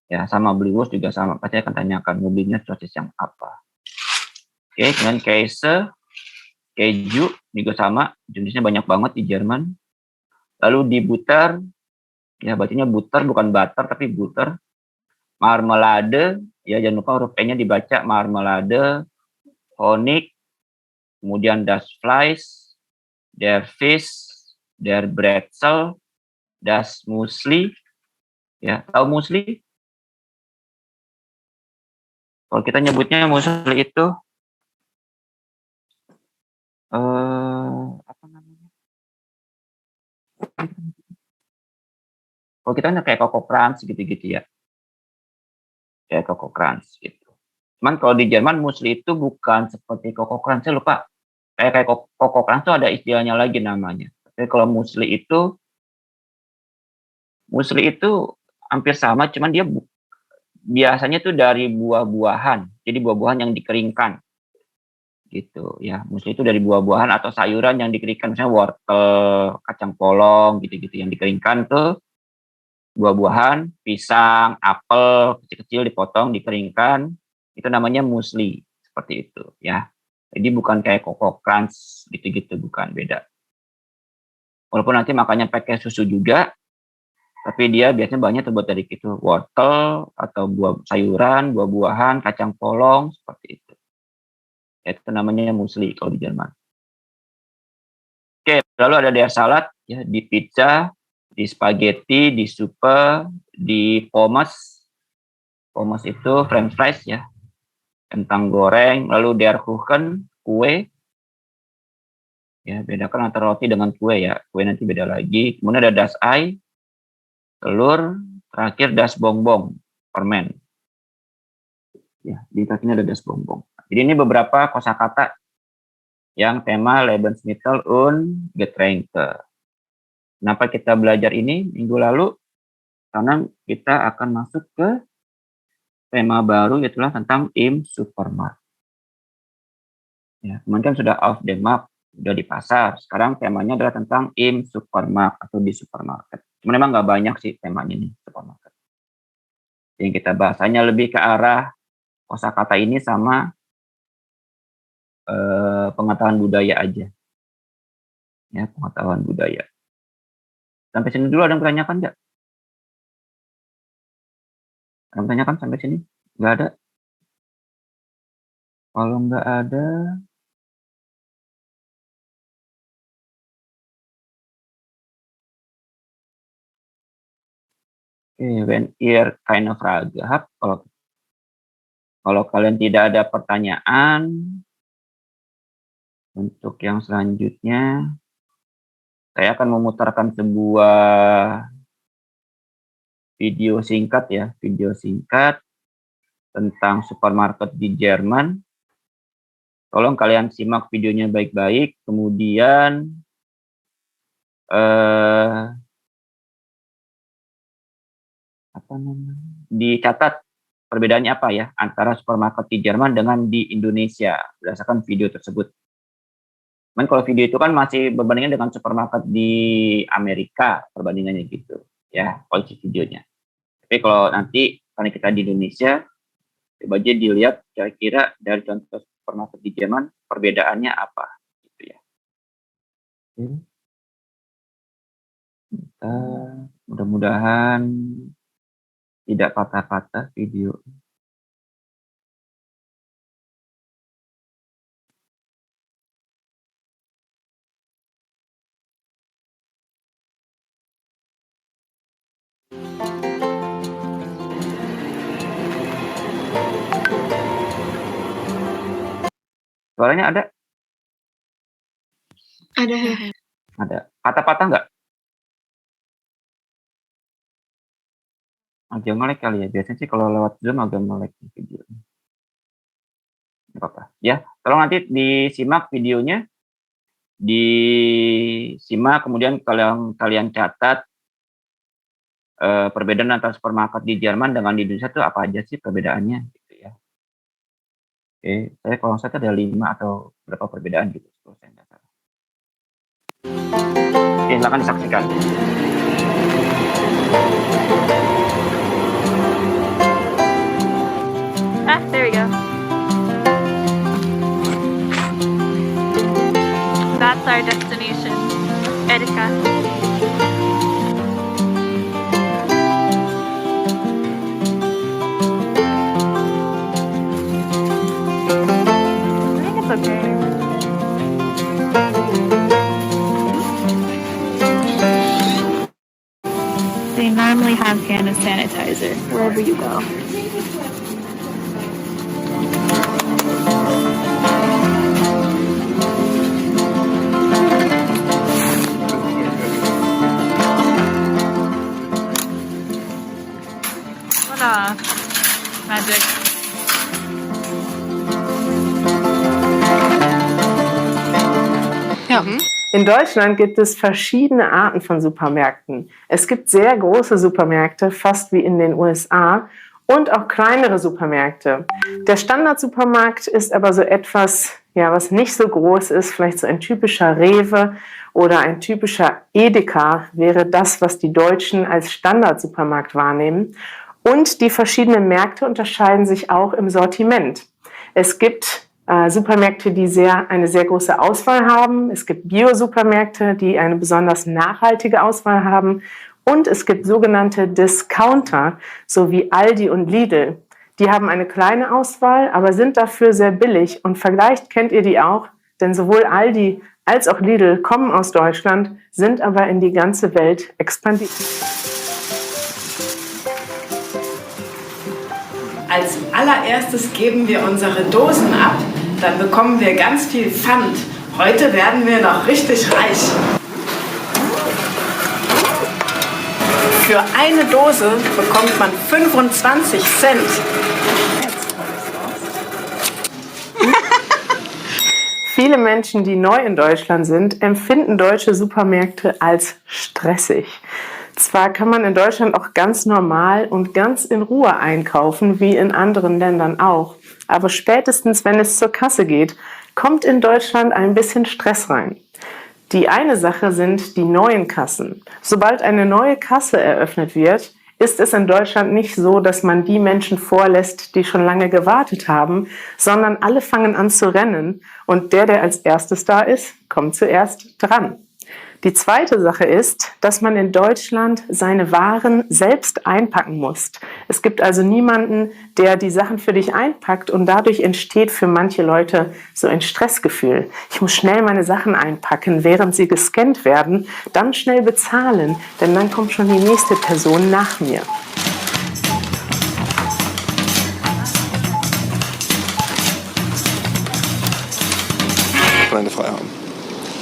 Ya sama beli Wurst juga sama, pasti akan tanyakan mau belinya sosis yang apa. Oke, kemudian Käse, keju juga sama, jenisnya banyak banget di Jerman. Lalu di Butter, ya bacanya butter bukan butter tapi butter. Marmelade, ya jangan lupa huruf E-nya dibaca marmelade. Honig, kemudian das Fleisch, der Fisch, der Brezel, das Musli. Ya, tahu musli? Kalau kita nyebutnya musli itu apa namanya? Kalau kita kan kayak Coco Crunch gitu-gitu ya. Kayak Coco Crunch gitu. Cuman kalau di Jerman musli itu bukan seperti Coco Crunch, saya lupa. Kayak Coco Crunch itu ada istilahnya lagi namanya. Tapi kalau musli itu hampir sama, cuman dia biasanya tuh dari buah-buahan. Jadi buah-buahan yang dikeringkan. Gitu ya. Musli itu dari buah-buahan atau sayuran yang dikeringkan, misalnya wortel, kacang polong gitu-gitu yang dikeringkan tuh buah-buahan, pisang, apel kecil-kecil dipotong, dikeringkan, itu namanya musli, seperti itu ya. Jadi bukan kayak Coco Crunch gitu-gitu, bukan, beda. Walaupun nanti makannya pakai susu juga, tapi dia biasanya banyak terbuat dari gitu, wortel atau buah sayuran, buah-buahan, kacang polong, seperti itu. Itu namanya musli kalau di Jerman. Oke, lalu ada der salad ya, di pizza, di spaghetti, di suppe, di pommes. Pommes itu french fries ya, kentang goreng. Lalu der Kuchen, kue. Ya, bedakan antara roti dengan kue ya. Kue nanti beda lagi. Kemudian ada das Ei, telur. Terakhir das Bonbon, permen. Ya, di kakinya ada das Bonbon. Jadi ini beberapa kosakata yang tema Lebensmittel und Getränke. Kenapa kita belajar ini minggu lalu? Karena kita akan masuk ke tema baru, yaitulah tentang im Supermarkt. Ya, kemarin kan sudah auf dem Markt, sudah di pasar. Sekarang temanya adalah tentang im Supermarkt atau di supermarket. Cuma memang nggak banyak sih temanya nih supermarket. Yang kita bahasanya lebih ke arah kosakata ini sama pengetahuan budaya aja. Ya, pengetahuan budaya. Sampai sini dulu ada yang bertanyakan nggak? Ada yang bertanyakan sampai sini? Nggak ada? Kalau nggak ada, wenn ihr keine Frage habt, kalau kalian tidak ada pertanyaan, untuk yang selanjutnya, saya akan memutarkan sebuah video singkat ya, video singkat tentang supermarket di Jerman. Tolong kalian simak videonya baik-baik, kemudian dicatat perbedaannya apa ya antara supermarket di Jerman dengan di Indonesia berdasarkan video tersebut. Cuman kalau video itu kan masih berbandingan dengan supermarket di Amerika, perbandingannya gitu ya, kualitas videonya. Tapi kalau nanti karena kita di Indonesia, coba aja dilihat kira-kira dari contoh supermarket di Jerman perbedaannya apa gitu ya. Mudah-mudahan tidak patah-patah video. Suaranya ada? Ada. Ada. Patah-patah nggak? Agak melek kali ya. Biasanya sih kalau lewat Zoom agak melek video. Nggak apa-apa. Ya, tolong nanti disimak videonya. Disimak, kemudian kalian catat perbedaan antara supermarket di Jerman dengan di Indonesia itu apa aja sih perbedaannya gitu ya. Oke, saya kalau nggak salah ada 5 atau berapa perbedaan gitu. Kalau saya nggak salah. Oke, silakan disaksikan. There we go. That's our destination, Edeka. I think it's okay. They normally have hand sanitizer wherever you go. Magic. Ja. In Deutschland gibt es verschiedene Arten von Supermärkten. Es gibt sehr große Supermärkte, fast wie in den USA, und auch kleinere Supermärkte. Der Standardsupermarkt ist aber so etwas, ja, was nicht so groß ist, vielleicht so ein typischer Rewe oder ein typischer Edeka wäre das, was die Deutschen als Standardsupermarkt wahrnehmen. Und die verschiedenen Märkte unterscheiden sich auch im Sortiment. Es gibt Supermärkte, die eine sehr große Auswahl haben. Es gibt Bio-Supermärkte, die eine besonders nachhaltige Auswahl haben. Und es gibt sogenannte Discounter, so wie Aldi und Lidl. Die haben eine kleine Auswahl, aber sind dafür sehr billig. Und vielleicht kennt ihr die auch, denn sowohl Aldi als auch Lidl kommen aus Deutschland, sind aber in die ganze Welt expandiert. Als allererstes geben wir unsere Dosen ab, dann bekommen wir ganz viel Pfand. Heute werden wir noch richtig reich. Für eine Dose bekommt man 25 Cent. Viele Menschen, die neu in Deutschland sind, empfinden deutsche Supermärkte als stressig. Zwar kann man in Deutschland auch ganz normal und ganz in Ruhe einkaufen, wie in anderen Ländern auch, aber spätestens, wenn es zur Kasse geht, kommt in Deutschland ein bisschen Stress rein. Die eine Sache sind die neuen Kassen. Sobald eine neue Kasse eröffnet wird, ist es in Deutschland nicht so, dass man die Menschen vorlässt, die schon lange gewartet haben, sondern alle fangen an zu rennen und der als erstes da ist, kommt zuerst dran. Die zweite Sache ist, dass man in Deutschland seine Waren selbst einpacken muss. Es gibt also niemanden, der die Sachen für dich einpackt und dadurch entsteht für manche Leute so ein Stressgefühl. Ich muss schnell meine Sachen einpacken, während sie gescannt werden, dann schnell bezahlen, denn dann kommt schon die nächste Person nach mir. Kleine Feierabend.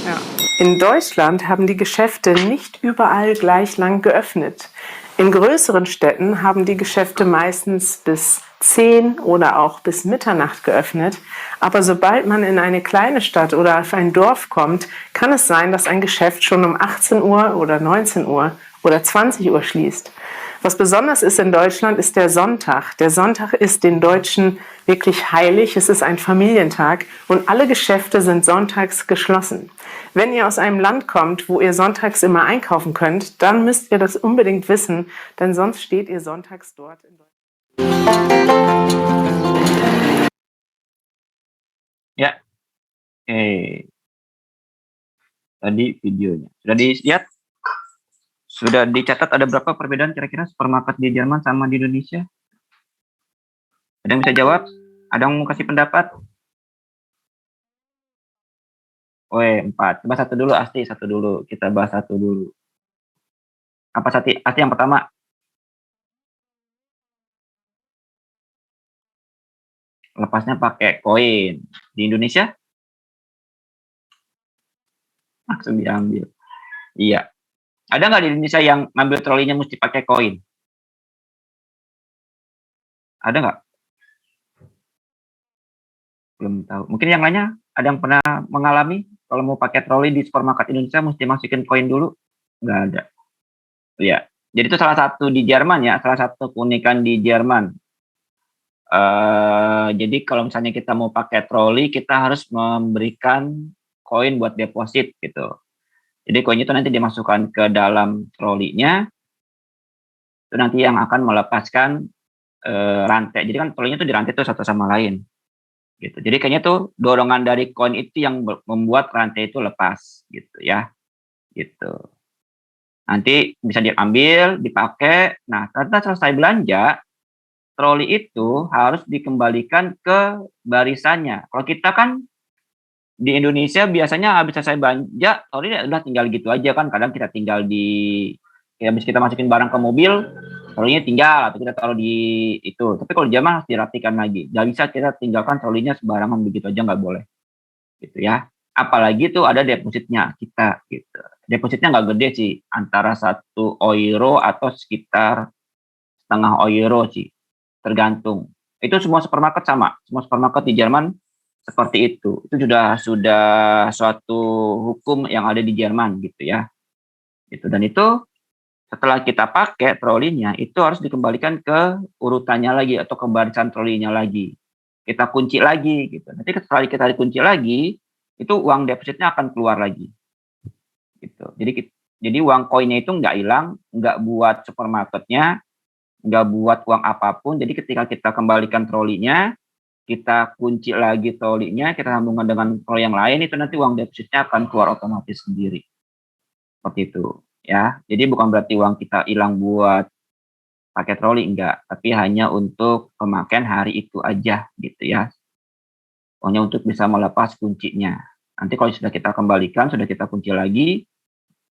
Ja. In Deutschland haben die Geschäfte nicht überall gleich lang geöffnet. In größeren Städten haben die Geschäfte meistens bis 10 oder auch bis Mitternacht geöffnet. Aber sobald man in eine kleine Stadt oder auf ein Dorf kommt, kann es sein, dass ein Geschäft schon um 18 Uhr oder 19 Uhr oder 20 Uhr schließt. Was besonders ist in Deutschland, ist der Sonntag. Der Sonntag ist den Deutschen wirklich heilig. Es ist ein Familientag und alle Geschäfte sind sonntags geschlossen. Wenn ihr aus einem Land kommt, wo ihr sonntags immer einkaufen könnt, dann müsst ihr das unbedingt wissen, denn sonst steht ihr sonntags dort in Deutschland. Ya, tadi videonya. Sudah dilihat? Sudah dicatat ada berapa perbedaan kira-kira supermarket di Jerman sama di Indonesia? Ada yang bisa jawab? Ada yang mau kasih pendapat? Oh, 4. Coba satu dulu, Asti, satu dulu. Kita bahas satu dulu. Apa Asti yang pertama? Lepasnya pakai koin. Di Indonesia? Langsung diambil. Iya. Ada nggak di Indonesia yang ngambil trolinya mesti pakai koin? Ada nggak? Belum tahu. Mungkin yang lainnya ada yang pernah mengalami kalau mau pakai troli di supermarket Indonesia mesti masukin koin dulu? Nggak ada. Iya. Jadi itu salah satu di Jerman ya, salah satu keunikan di Jerman. Jadi kalau misalnya kita mau pakai troli, kita harus memberikan koin buat deposit gitu. Jadi koin itu nanti dimasukkan ke dalam trolinya, itu nanti yang akan melepaskan rantai. Jadi kan trolinya tuh dirantai tuh satu sama lain, gitu. Jadi kayaknya tuh dorongan dari koin itu yang membuat rantai itu lepas, gitu ya, gitu. Nanti bisa diambil, dipakai. Nah, setelah selesai belanja, troli itu harus dikembalikan ke barisannya. Kalau kita kan di Indonesia biasanya habis selesai belanja, troli udah tinggal gitu aja kan. Kadang kita tinggal habis kita masukin barang ke mobil, trolinya tinggal atau kita taruh di itu. Tapi kalau di Jerman harus dirapikan lagi. Gak bisa kita tinggalkan trolinya sembarangan begitu aja, nggak boleh. Gitu ya. Apalagi tuh ada depositnya kita gitu. Depositnya nggak gede sih, antara 1 euro atau sekitar setengah euro sih. Tergantung. Itu semua supermarket sama. Semua supermarket di Jerman seperti itu. Itu sudah suatu hukum yang ada di Jerman gitu ya. Gitu. Dan itu setelah kita pakai trolinya itu harus dikembalikan ke urutannya lagi atau ke barisan trolinya lagi. Kita kunci lagi gitu. Nanti setelah kita dikunci lagi, itu uang depositnya akan keluar lagi. Gitu. Jadi uang koinnya itu nggak hilang, nggak buat supermarketnya, nggak buat uang apapun. Jadi ketika kita kembalikan trolinya, kita kunci lagi trolinya, kita sambungkan dengan troli yang lain, itu nanti uang depositnya akan keluar otomatis sendiri. Seperti itu ya. Jadi bukan berarti uang kita hilang buat pakai troli, enggak, tapi hanya untuk pemakaian hari itu aja gitu ya. Pokoknya untuk bisa melepas kuncinya. Nanti kalau sudah kita kembalikan, sudah kita kunci lagi,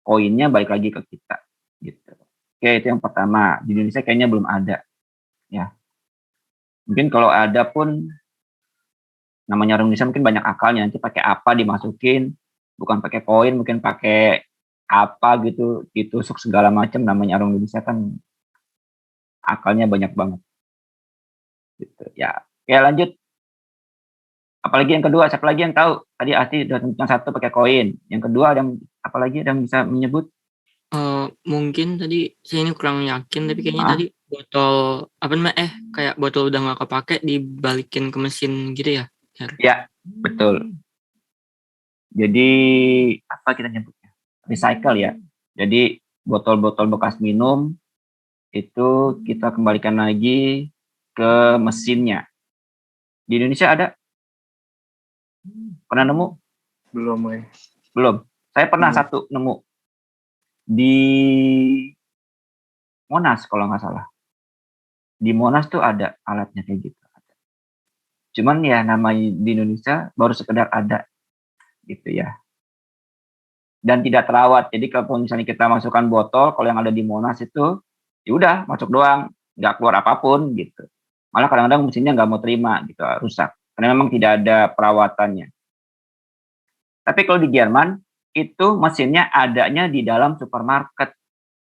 koinnya balik lagi ke kita gitu. Oke, itu yang pertama. Di Indonesia kayaknya belum ada ya. Mungkin kalau ada pun namanya orang Indonesia mungkin banyak akalnya, nanti pakai apa dimasukin, bukan pakai koin, mungkin pakai apa gitu, ditusuk segala macam. Namanya orang Indonesia kan akalnya banyak banget gitu ya. Oke, lanjut. Apalagi yang kedua, siapa lagi yang tahu? Tadi Asti udah yang satu pakai koin. Yang kedua ada yang apalagi yang bisa menyebut? Mungkin tadi saya ini kurang yakin tapi kayaknya tadi botol apa namanya kayak botol udah nggak kepake dibalikin ke mesin gitu ya? Ya, betul. Jadi apa kita nyebutnya? Recycle ya. Jadi botol-botol bekas minum itu kita kembalikan lagi ke mesinnya. Di Indonesia ada? Pernah nemu? Belum, ya. Belum. Saya pernah satu nemu di Monas kalau nggak salah. Di Monas tuh ada alatnya kayak gitu. Cuman ya namanya di Indonesia baru sekedar ada gitu ya. Dan tidak terawat. Jadi kalau misalnya kita masukkan botol, kalau yang ada di Monas itu ya udah masuk doang, nggak keluar apapun gitu. Malah kadang-kadang mesinnya nggak mau terima gitu, rusak. Karena memang tidak ada perawatannya. Tapi kalau di Jerman itu mesinnya adanya di dalam supermarket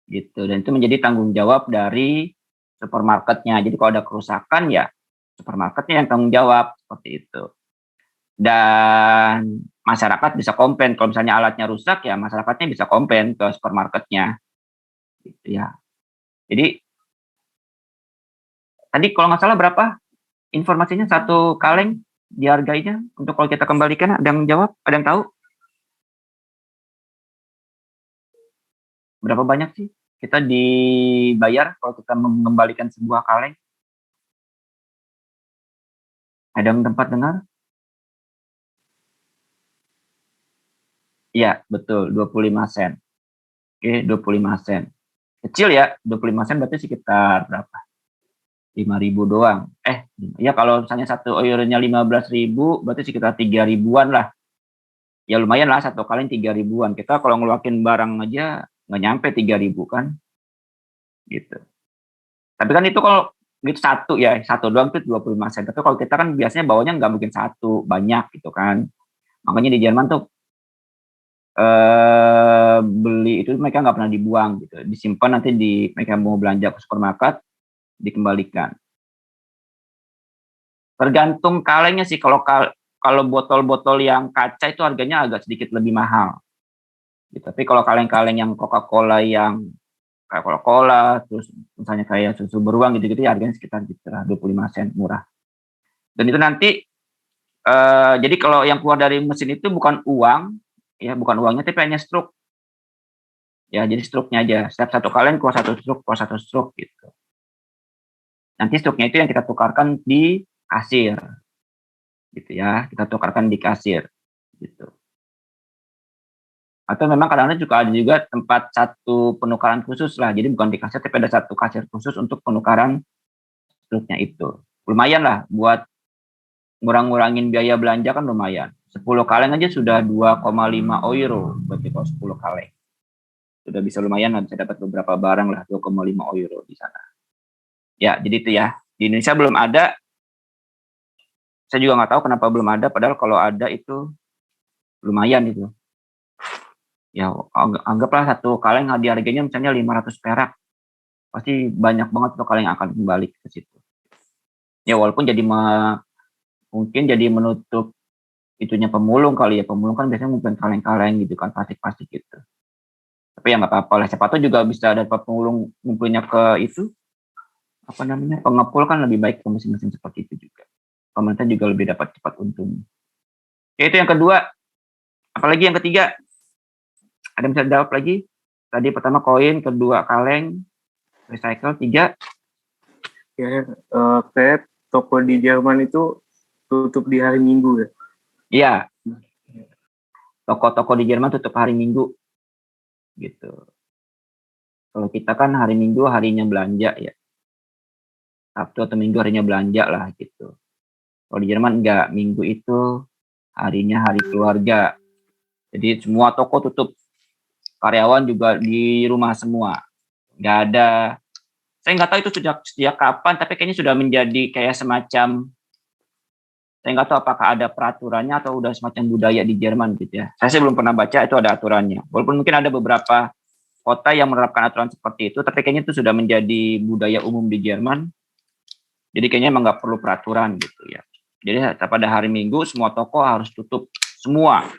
gitu, dan itu menjadi tanggung jawab dari supermarketnya. Jadi kalau ada kerusakan ya supermarketnya yang tanggung jawab seperti itu. Dan masyarakat bisa komplain kalau misalnya alatnya rusak ya masyarakatnya bisa komplain ke supermarketnya gitu ya. Jadi tadi kalau nggak salah berapa informasinya satu kaleng dihargainya untuk kalau kita kembalikan? Ada yang jawab? Ada yang tahu? Berapa banyak sih kita dibayar kalau kita mengembalikan sebuah kaleng? Ada yang tempat dengar? Iya, betul, 25 sen. Oke, 25 sen. Kecil ya, 25 sen berarti sekitar berapa? 5.000 doang. Ya kalau misalnya 1 euronya 15.000, berarti sekitar 3 ribuan lah. Ya lumayan lah, satu kaleng 3 ribuan. Kita kalau ngeluakin barang aja nggak nyampe 3 ribu kan. Gitu. Tapi kan itu kalau gitu satu doang itu 25 sen. Tapi kalau kita kan biasanya bawanya nggak mungkin satu, banyak gitu kan. Makanya di Jerman tuh beli itu mereka nggak pernah dibuang gitu. Disimpan nanti mereka mau belanja ke supermarket, dikembalikan. Tergantung kalengnya sih. Kalau botol-botol yang kaca itu harganya agak sedikit lebih mahal. Gitu. Tapi kalau kaleng-kaleng yang Coca-Cola yang kayak Coca-Cola, terus misalnya kayak susu beruang gitu-gitu ya harganya sekitar 25 sen, murah. Dan itu nanti jadi kalau yang keluar dari mesin itu bukan uang, ya bukan uangnya tapi hanya struk. Ya jadi struknya aja. Setiap satu kaleng keluar satu struk gitu. Nanti struknya itu yang kita tukarkan di kasir, gitu ya. Kita tukarkan di kasir, gitu. Atau memang kadang-kadang juga ada juga tempat satu penukaran khusus lah. Jadi bukan di kasir, tapi ada satu kasir khusus untuk penukaran struknya itu. Lumayan lah buat ngurang-ngurangin biaya belanja kan lumayan. 10 kaleng aja sudah 2,5 euro, berarti kalau 10 kaleng. Sudah bisa lumayan lah, bisa dapat beberapa barang lah, 2,5 euro di sana. Ya, jadi itu ya. Di Indonesia belum ada. Saya juga nggak tahu kenapa belum ada, padahal kalau ada itu lumayan itu. Ya, anggaplah satu kaleng harganya misalnya 500 perak. Pasti banyak banget tuh kaleng yang akan kembali ke situ. Ya, walaupun jadi mungkin jadi menutup itunya pemulung kali ya. Pemulung kan biasanya ngumpulin kaleng-kaleng gitu kan, plastik-plastik gitu. Tapi ya nggak apa-apa lah. Siapa tahu juga bisa ada pemulung ngumpulinnya ke itu. Apa namanya, pengepul kan lebih baik ke mesin-mesin seperti itu juga. Pemerintah juga lebih dapat cepat untung. Oke, itu yang kedua. Apalagi yang ketiga? Ada yang bisa jawab lagi? Tadi pertama koin, kedua kaleng, recycle, 3. Ya, kayak toko di Jerman itu tutup di hari Minggu ya? Iya. Toko-toko di Jerman tutup hari Minggu. Gitu. Kalau kita kan hari Minggu harinya belanja ya. Sabtu atau Minggu harinya belanja lah gitu. Kalau di Jerman enggak, Minggu itu harinya hari keluarga. Jadi semua toko tutup. Karyawan juga di rumah semua. Enggak ada. Saya nggak tahu itu sejak kapan, tapi kayaknya sudah menjadi kayak semacam, saya nggak tahu apakah ada peraturannya atau udah semacam budaya di Jerman gitu ya. Saya sih belum pernah baca itu ada aturannya. Walaupun mungkin ada beberapa kota yang menerapkan aturan seperti itu, tapi kayaknya itu sudah menjadi budaya umum di Jerman. Jadi kayaknya emang nggak perlu peraturan gitu ya. Jadi pada hari Minggu semua toko harus tutup semua.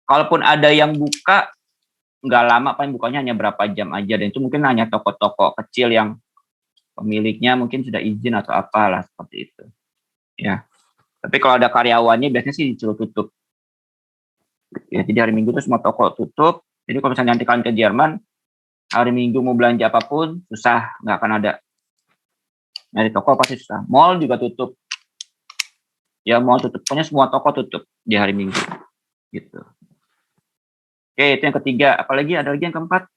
Kalaupun ada yang buka, nggak lama, paling bukanya hanya berapa jam aja, dan itu mungkin hanya toko-toko kecil yang pemiliknya mungkin sudah izin atau apalah seperti itu. Ya. Tapi kalau ada karyawannya biasanya sih disuruh tutup. Ya, jadi hari Minggu itu semua toko tutup. Jadi kalau misalnya nanti kalian ke Jerman, hari Minggu mau belanja apapun susah, nggak akan ada. Dari toko pasti susah. Mall juga tutup. Ya mall tutup, pokoknya semua toko tutup di hari Minggu. Gitu. Oke, itu yang ketiga. Apalagi ada lagi yang keempat?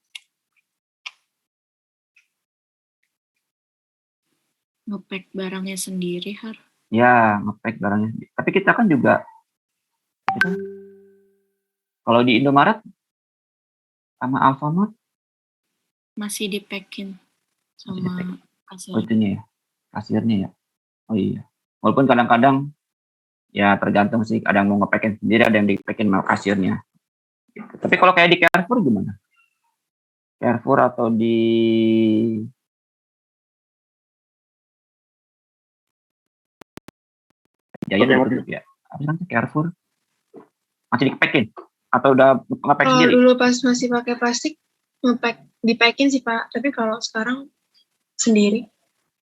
Ngepack barangnya sendiri, Har. Ya, ngepack barangnya. Tapi kita kan juga, kalau di Indomaret sama Alfamart Masih dipackin sama kasir. oh itunya ya, kasirnya ya. Oh iya. Walaupun kadang-kadang ya tergantung sih, ada yang mau ngepackin sendiri, ada yang dipackin sama kasirnya. Gitu. Tapi kalau kayak di Carrefour gimana? Carrefour atau di Giant tutup ya? Apa sih Carrefour? Masih dipackin? Atau udah ngepack Kalau sendiri? dulu pas masih pakai plastik, dipackin sih Pak. Tapi kalau sekarang sendiri.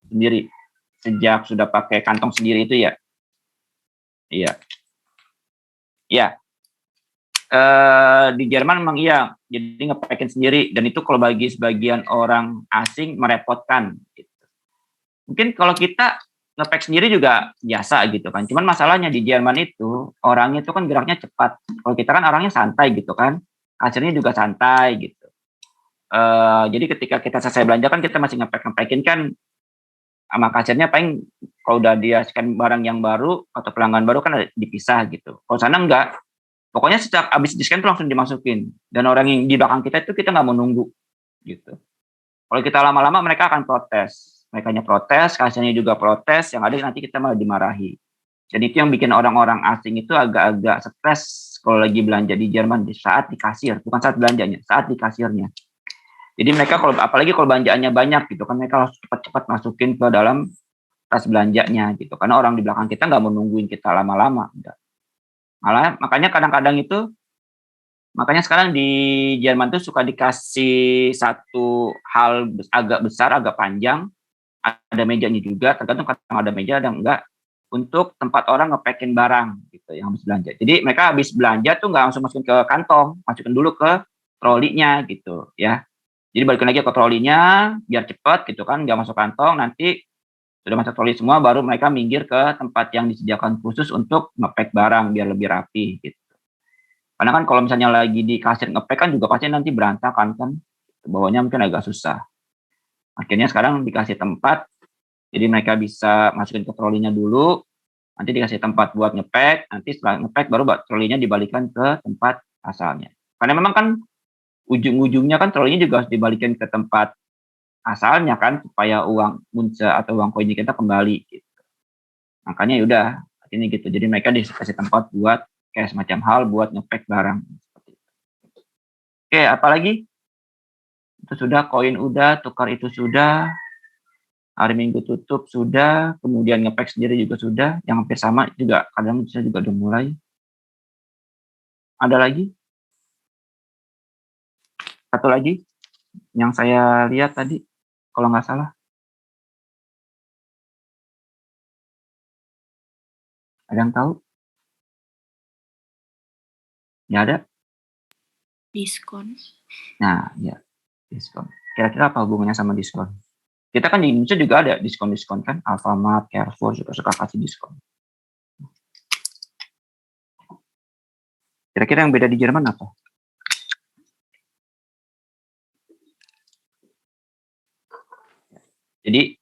Sendiri. Sejak sudah pakai kantong sendiri itu ya? Iya. Iya. Di Jerman memang iya. Jadi ngepackin sendiri. Dan itu kalau bagi sebagian orang asing merepotkan. Gitu. Mungkin kalau kita ngepack sendiri juga biasa gitu kan. Cuman masalahnya di Jerman itu, orangnya itu kan geraknya cepat. Kalau kita kan orangnya santai gitu kan. Kasirnya juga santai gitu. Jadi ketika kita selesai belanja kan kita masih ngepackin kan, sama kasirnya paling kalau udah dia scan barang yang baru atau pelanggan baru kan ada dipisah gitu. Kalau sana enggak, pokoknya setiap habis di scan tuh langsung dimasukin, dan orang yang di belakang kita itu kita nggak mau nunggu gitu. Kalau kita lama-lama mereka akan protes, mereka protes, kasirnya juga protes, yang ada nanti kita malah dimarahi. Dan itu yang bikin orang-orang asing itu agak-agak stres kalau lagi belanja di Jerman di saat di kasir, bukan saat belanjanya, saat di kasirnya. Jadi mereka kalau apalagi kalau belanjaannya banyak gitu kan, mereka harus cepat-cepat masukin ke dalam tas belanjanya gitu. Karena orang di belakang kita nggak mau nungguin kita lama-lama. Malah makanya kadang-kadang itu, makanya sekarang di Jerman tuh suka dikasih satu hal agak besar, agak panjang, ada mejanya juga, tergantung kadang ada meja ada enggak, untuk tempat orang ngepackin barang gitu yang habis belanja. Jadi mereka habis belanja tuh nggak langsung masukin ke kantong, masukin dulu ke trolinya gitu ya. Jadi balikin lagi ke trolinya biar cepat gitu kan, nggak masuk kantong, nanti sudah masuk troli semua baru mereka minggir ke tempat yang disediakan khusus untuk ngepack barang biar lebih rapi gitu. Karena kan kalau misalnya lagi di kasir ngepack kan juga pasti nanti berantakan kan, bawahnya mungkin agak susah. Akhirnya sekarang dikasih tempat, jadi mereka bisa masukin ke trolinya dulu, nanti dikasih tempat buat ngepack, nanti setelah ngepack baru trolinya dibalikan ke tempat asalnya. Karena memang kan ujung-ujungnya kan trolinya juga harus dibalikin ke tempat asalnya kan, supaya uang munca atau uang koinnya kita kembali gitu. Makanya yaudah ini gitu, jadi mereka dikasih tempat buat kayak semacam hal buat ngepack barang. Oke, apalagi itu sudah, koin udah, tukar itu sudah, hari Minggu tutup sudah, kemudian ngepack sendiri juga sudah, yang hampir sama juga kadang bisa juga udah mulai. Ada lagi? Satu lagi yang saya lihat tadi, kalau nggak salah. Ada yang tahu? Nggak ada? Diskon. Nah, ya, diskon. Kira-kira apa hubungannya sama diskon? Kita kan di Indonesia juga ada diskon-diskon kan, Alfamart, Carrefour juga suka kasih diskon. Kira-kira yang beda di Jerman apa? Jadi,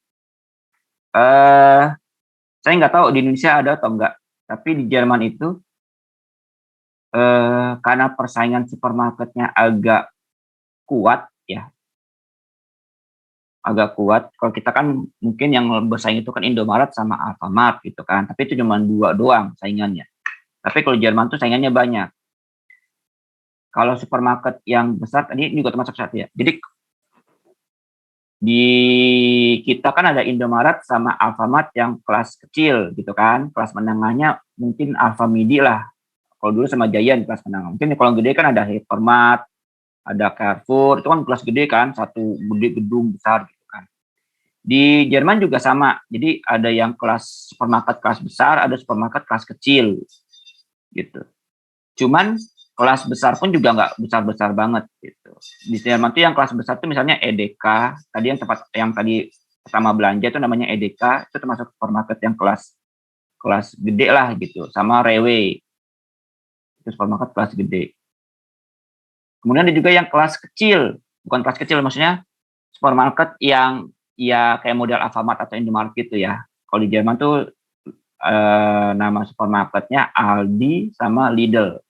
saya nggak tahu di Indonesia ada atau enggak, tapi di Jerman itu karena persaingan supermarketnya agak kuat ya, agak kuat. Kalau kita kan mungkin yang bersaing itu kan Indomaret sama Alfamart gitu kan, tapi itu cuma 2 doang saingannya. Tapi kalau Jerman tuh saingannya banyak. Kalau supermarket yang besar tadi juga termasuk satu ya. Jadi Di kita kan ada Indomaret sama Alfamart yang kelas kecil gitu kan, kelas menengahnya mungkin Alfamidi lah. Kalau dulu sama Giant kelas menengah. Mungkin kalau gede kan ada Hypermart, ada Carrefour, itu kan kelas gede kan, satu gede gedung besar gitu kan. Di Jerman juga sama. Jadi ada yang kelas supermarket kelas besar, ada supermarket kelas kecil gitu. Cuman kelas besar pun juga nggak besar-besar banget gitu. Di Jerman tuh yang kelas besar tuh misalnya Edeka, tadi yang tadi pertama belanja itu namanya Edeka, itu termasuk supermarket yang kelas gede lah gitu, sama Rewe. Itu supermarket kelas gede. Kemudian ada juga yang kelas kecil, bukan kelas kecil maksudnya supermarket yang ya kayak model Alfamart atau Indomaret gitu ya. Kalau di Jerman tuh nama supermarketnya Aldi sama Lidl.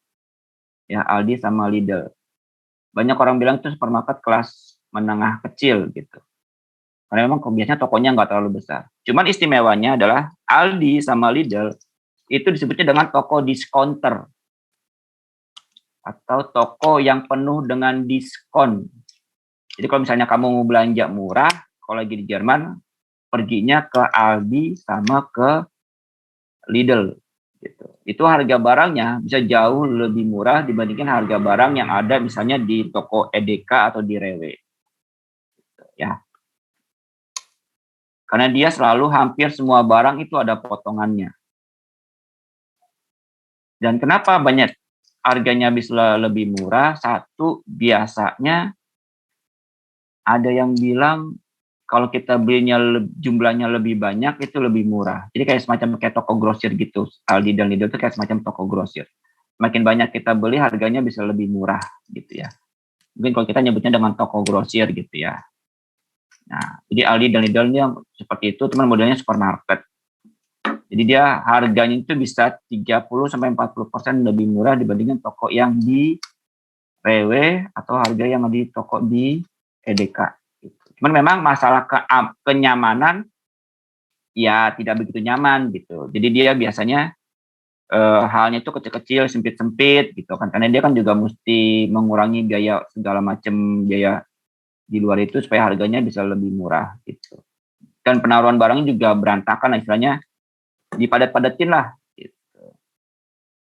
Ya, Aldi sama Lidl. Banyak orang bilang itu supermarket kelas menengah kecil gitu. Karena memang biasanya tokonya nggak terlalu besar. Cuman istimewanya adalah Aldi sama Lidl itu disebutnya dengan toko discounter atau toko yang penuh dengan diskon. Jadi kalau misalnya kamu mau belanja murah, kalau lagi di Jerman, perginya ke Aldi sama ke Lidl. Gitu. Itu harga barangnya bisa jauh lebih murah dibandingkan harga barang yang ada misalnya di toko Edeka atau di Rewe. Gitu, ya. Karena dia selalu hampir semua barang itu ada potongannya. Dan kenapa banyak harganya bisa lebih murah? Satu, biasanya ada yang bilang kalau kita belinya jumlahnya lebih banyak itu lebih murah. Jadi kayak semacam kayak toko grosir gitu. Aldi dan Lidl itu kayak semacam toko grosir. Makin banyak kita beli harganya bisa lebih murah gitu ya. Mungkin kalau kita nyebutnya dengan toko grosir gitu ya. Nah, jadi Aldi dan Lidl ini seperti itu, teman modelnya supermarket. Jadi dia harganya itu bisa 30-40% lebih murah dibandingkan toko yang di Rewe atau harga yang di toko di Edeka. Cuman memang masalah kenyamanan ya tidak begitu nyaman gitu. Jadi dia biasanya halnya itu kecil-kecil, sempit-sempit gitu kan. Karena dia kan juga mesti mengurangi biaya segala macam biaya di luar itu supaya harganya bisa lebih murah gitu. Dan penaruhan barangnya juga berantakan istilahnya dipadat-padatin lah gitu.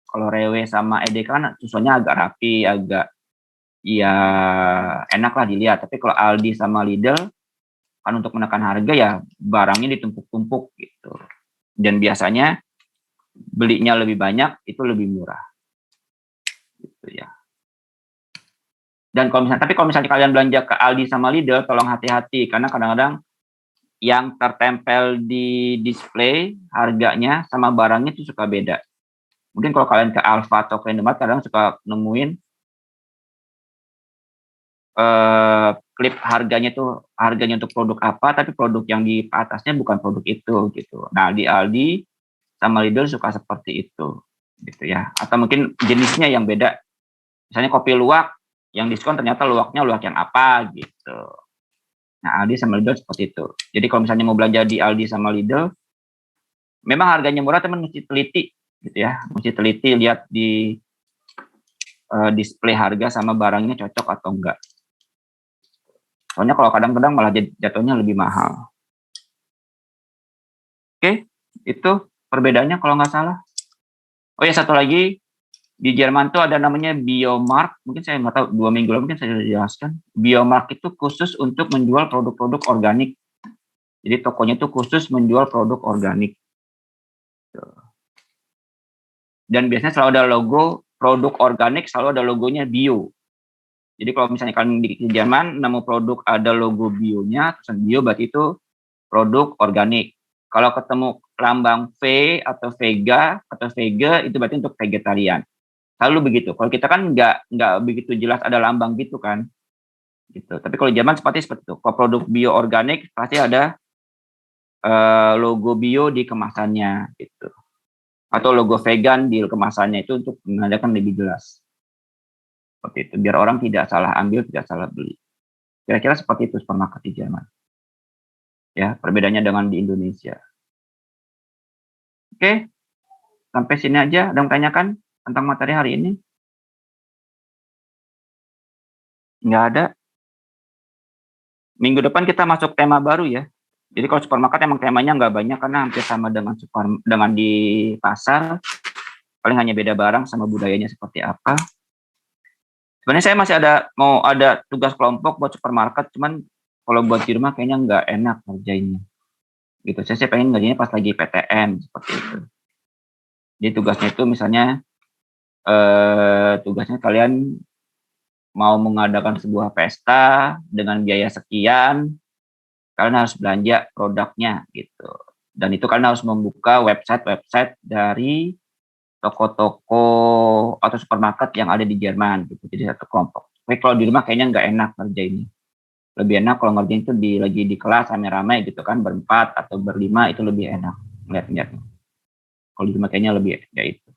Kalau Rewe sama Edeka kan susunnya agak rapi, agak ya enak lah dilihat. Tapi kalau Aldi sama Lidl kan untuk menekan harga ya barangnya ditumpuk-tumpuk gitu. Dan biasanya belinya lebih banyak itu lebih murah. Gitu ya. Dan kalau misalnya kalian belanja ke Aldi sama Lidl tolong hati-hati karena kadang-kadang yang tertempel di display harganya sama barangnya itu suka beda. Mungkin kalau kalian ke Alfa atau ke Indomaret kadang suka nemuin klip harganya untuk produk apa, tapi produk yang di atasnya bukan produk itu gitu. Nah di Aldi sama Lidl suka seperti itu gitu ya. Atau mungkin jenisnya yang beda. Misalnya kopi luwak yang diskon ternyata luwaknya luwak yang apa gitu. Nah Aldi sama Lidl seperti itu. Jadi kalau misalnya mau belanja di Aldi sama Lidl, memang harganya murah teman mesti teliti gitu ya. Mesti teliti lihat di display harga sama barangnya cocok atau enggak. Soalnya kalau kadang-kadang malah jatuhnya lebih mahal. Oke, itu perbedaannya kalau nggak salah. Oh ya, satu lagi, di Jerman tuh ada namanya Biomarkt. Mungkin saya nggak tahu, 2 minggu lalu mungkin saya sudah jelaskan. Biomarkt itu khusus untuk menjual produk-produk organik. Jadi tokonya itu khusus menjual produk organik. Dan biasanya selalu ada logo produk organik, selalu ada logonya bio. Jadi kalau misalnya kalian di Jerman nemu produk ada logo bionya, terus bio berarti itu produk organik. Kalau ketemu lambang V atau Vega itu berarti untuk vegetarian. Selalu begitu. Kalau kita kan nggak begitu jelas ada lambang gitu kan. Gitu. Tapi kalau Jerman seperti itu. Kalau produk bio organik pasti ada logo bio di kemasannya gitu. Atau logo vegan di kemasannya itu untuk menandakan lebih jelas. Seperti itu, biar orang tidak salah ambil, tidak salah beli. Kira-kira seperti itu supermarket di Jerman. Ya, perbedaannya dengan di Indonesia. Oke, sampai sini aja. Ada yang tanyakan tentang materi hari ini? Nggak ada? minggu depan kita masuk tema baru ya. Jadi kalau supermarket emang temanya nggak banyak karena hampir sama dengan di pasar. Paling hanya beda barang sama budayanya seperti apa. Sebenarnya saya masih mau ada tugas kelompok buat supermarket, cuman kalau buat di rumah kayaknya nggak enak ngerjainnya. Gitu. Saya pengen ngerjainnya pas lagi PTM seperti itu. Jadi tugasnya itu misalnya tugasnya kalian mau mengadakan sebuah pesta dengan biaya sekian, kalian harus belanja produknya gitu. Dan itu kalian harus membuka website dari toko-toko atau supermarket yang ada di Jerman gitu. Jadi satu kelompok. Tapi kalau di rumah kayaknya nggak enak ngerjainnya. Lebih enak kalau ngerjain itu lagi di kelas rame-rame gitu kan, berempat atau berlima itu lebih enak ngeliat-ngeliatnya. Kalau di rumah kayaknya lebih ya itu.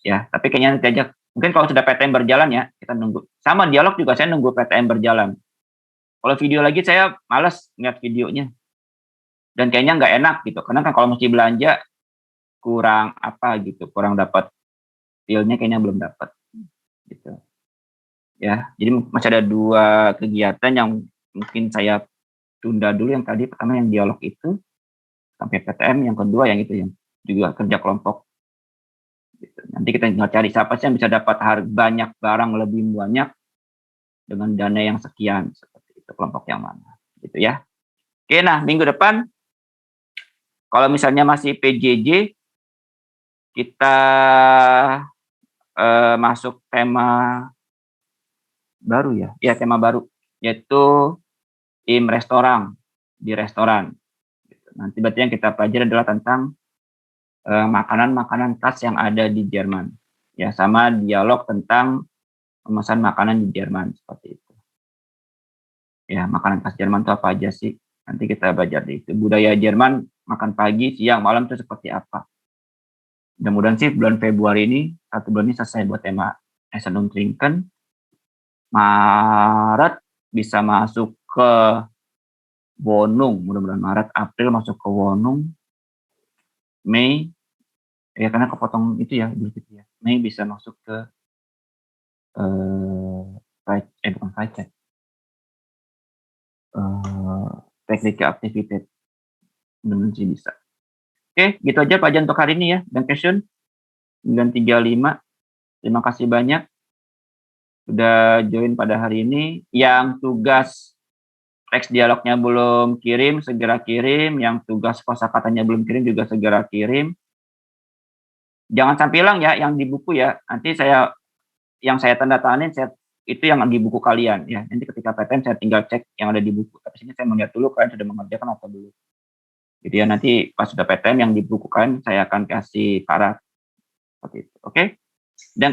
Ya, tapi kayaknya nanti aja. Mungkin kalau sudah PTM berjalan ya, kita nunggu. Sama dialog juga saya nunggu PTM berjalan. Kalau video lagi saya malas ngeliat videonya. Dan kayaknya nggak enak gitu. Karena kan kalau mesti belanja kurang dapat feel-nya kayaknya belum dapat gitu. Ya, jadi masih ada 2 kegiatan yang mungkin saya tunda dulu. Yang tadi pertama yang dialog itu sampai PTM, yang kedua yang itu yang juga kerja kelompok. Gitu. Nanti kita tinggal cari siapa sih yang bisa dapat banyak barang lebih banyak dengan dana yang sekian, seperti itu, kelompok yang mana gitu ya. Oke, nah minggu depan kalau misalnya masih PJJ kita masuk tema baru ya tema baru, yaitu tim restoran di restoran. Nanti berarti yang kita pelajari adalah tentang makanan-makanan khas yang ada di Jerman. Ya, sama dialog tentang pemesan makanan di Jerman seperti itu. Ya, makanan khas Jerman itu apa aja sih? Nanti kita belajar di itu. Budaya Jerman makan pagi, siang, malam itu seperti apa? Mudah-mudahan sih bulan Februari ini, 1 bulan ini selesai buat tema Essen und Trinken. Maret bisa masuk ke Wohnung, mudah-mudahan Maret, April masuk ke Wohnung. Mei, ya karena kepotong itu ya, ya. Mei bisa masuk ke bukan Freizeit. Teknik aktivitas. Mudah-mudahan sih bisa. Oke, gitu aja Pak Jan untuk hari ini ya. Dankeschön. 935. Terima kasih banyak sudah join pada hari ini. Yang tugas teks dialognya belum kirim, segera kirim. Yang tugas kosakatanya belum kirim juga segera kirim. Jangan sampai hilang ya yang di buku ya. Nanti yang saya tanda tanganin itu yang di buku kalian ya. Nanti ketika PTM saya tinggal cek yang ada di buku. Tapi sini saya melihat dulu kalian sudah mengerjakan atau belum. Gitu ya, nanti pas sudah PTM yang di buku kalian saya akan kasih syarat seperti itu. Oke? Dan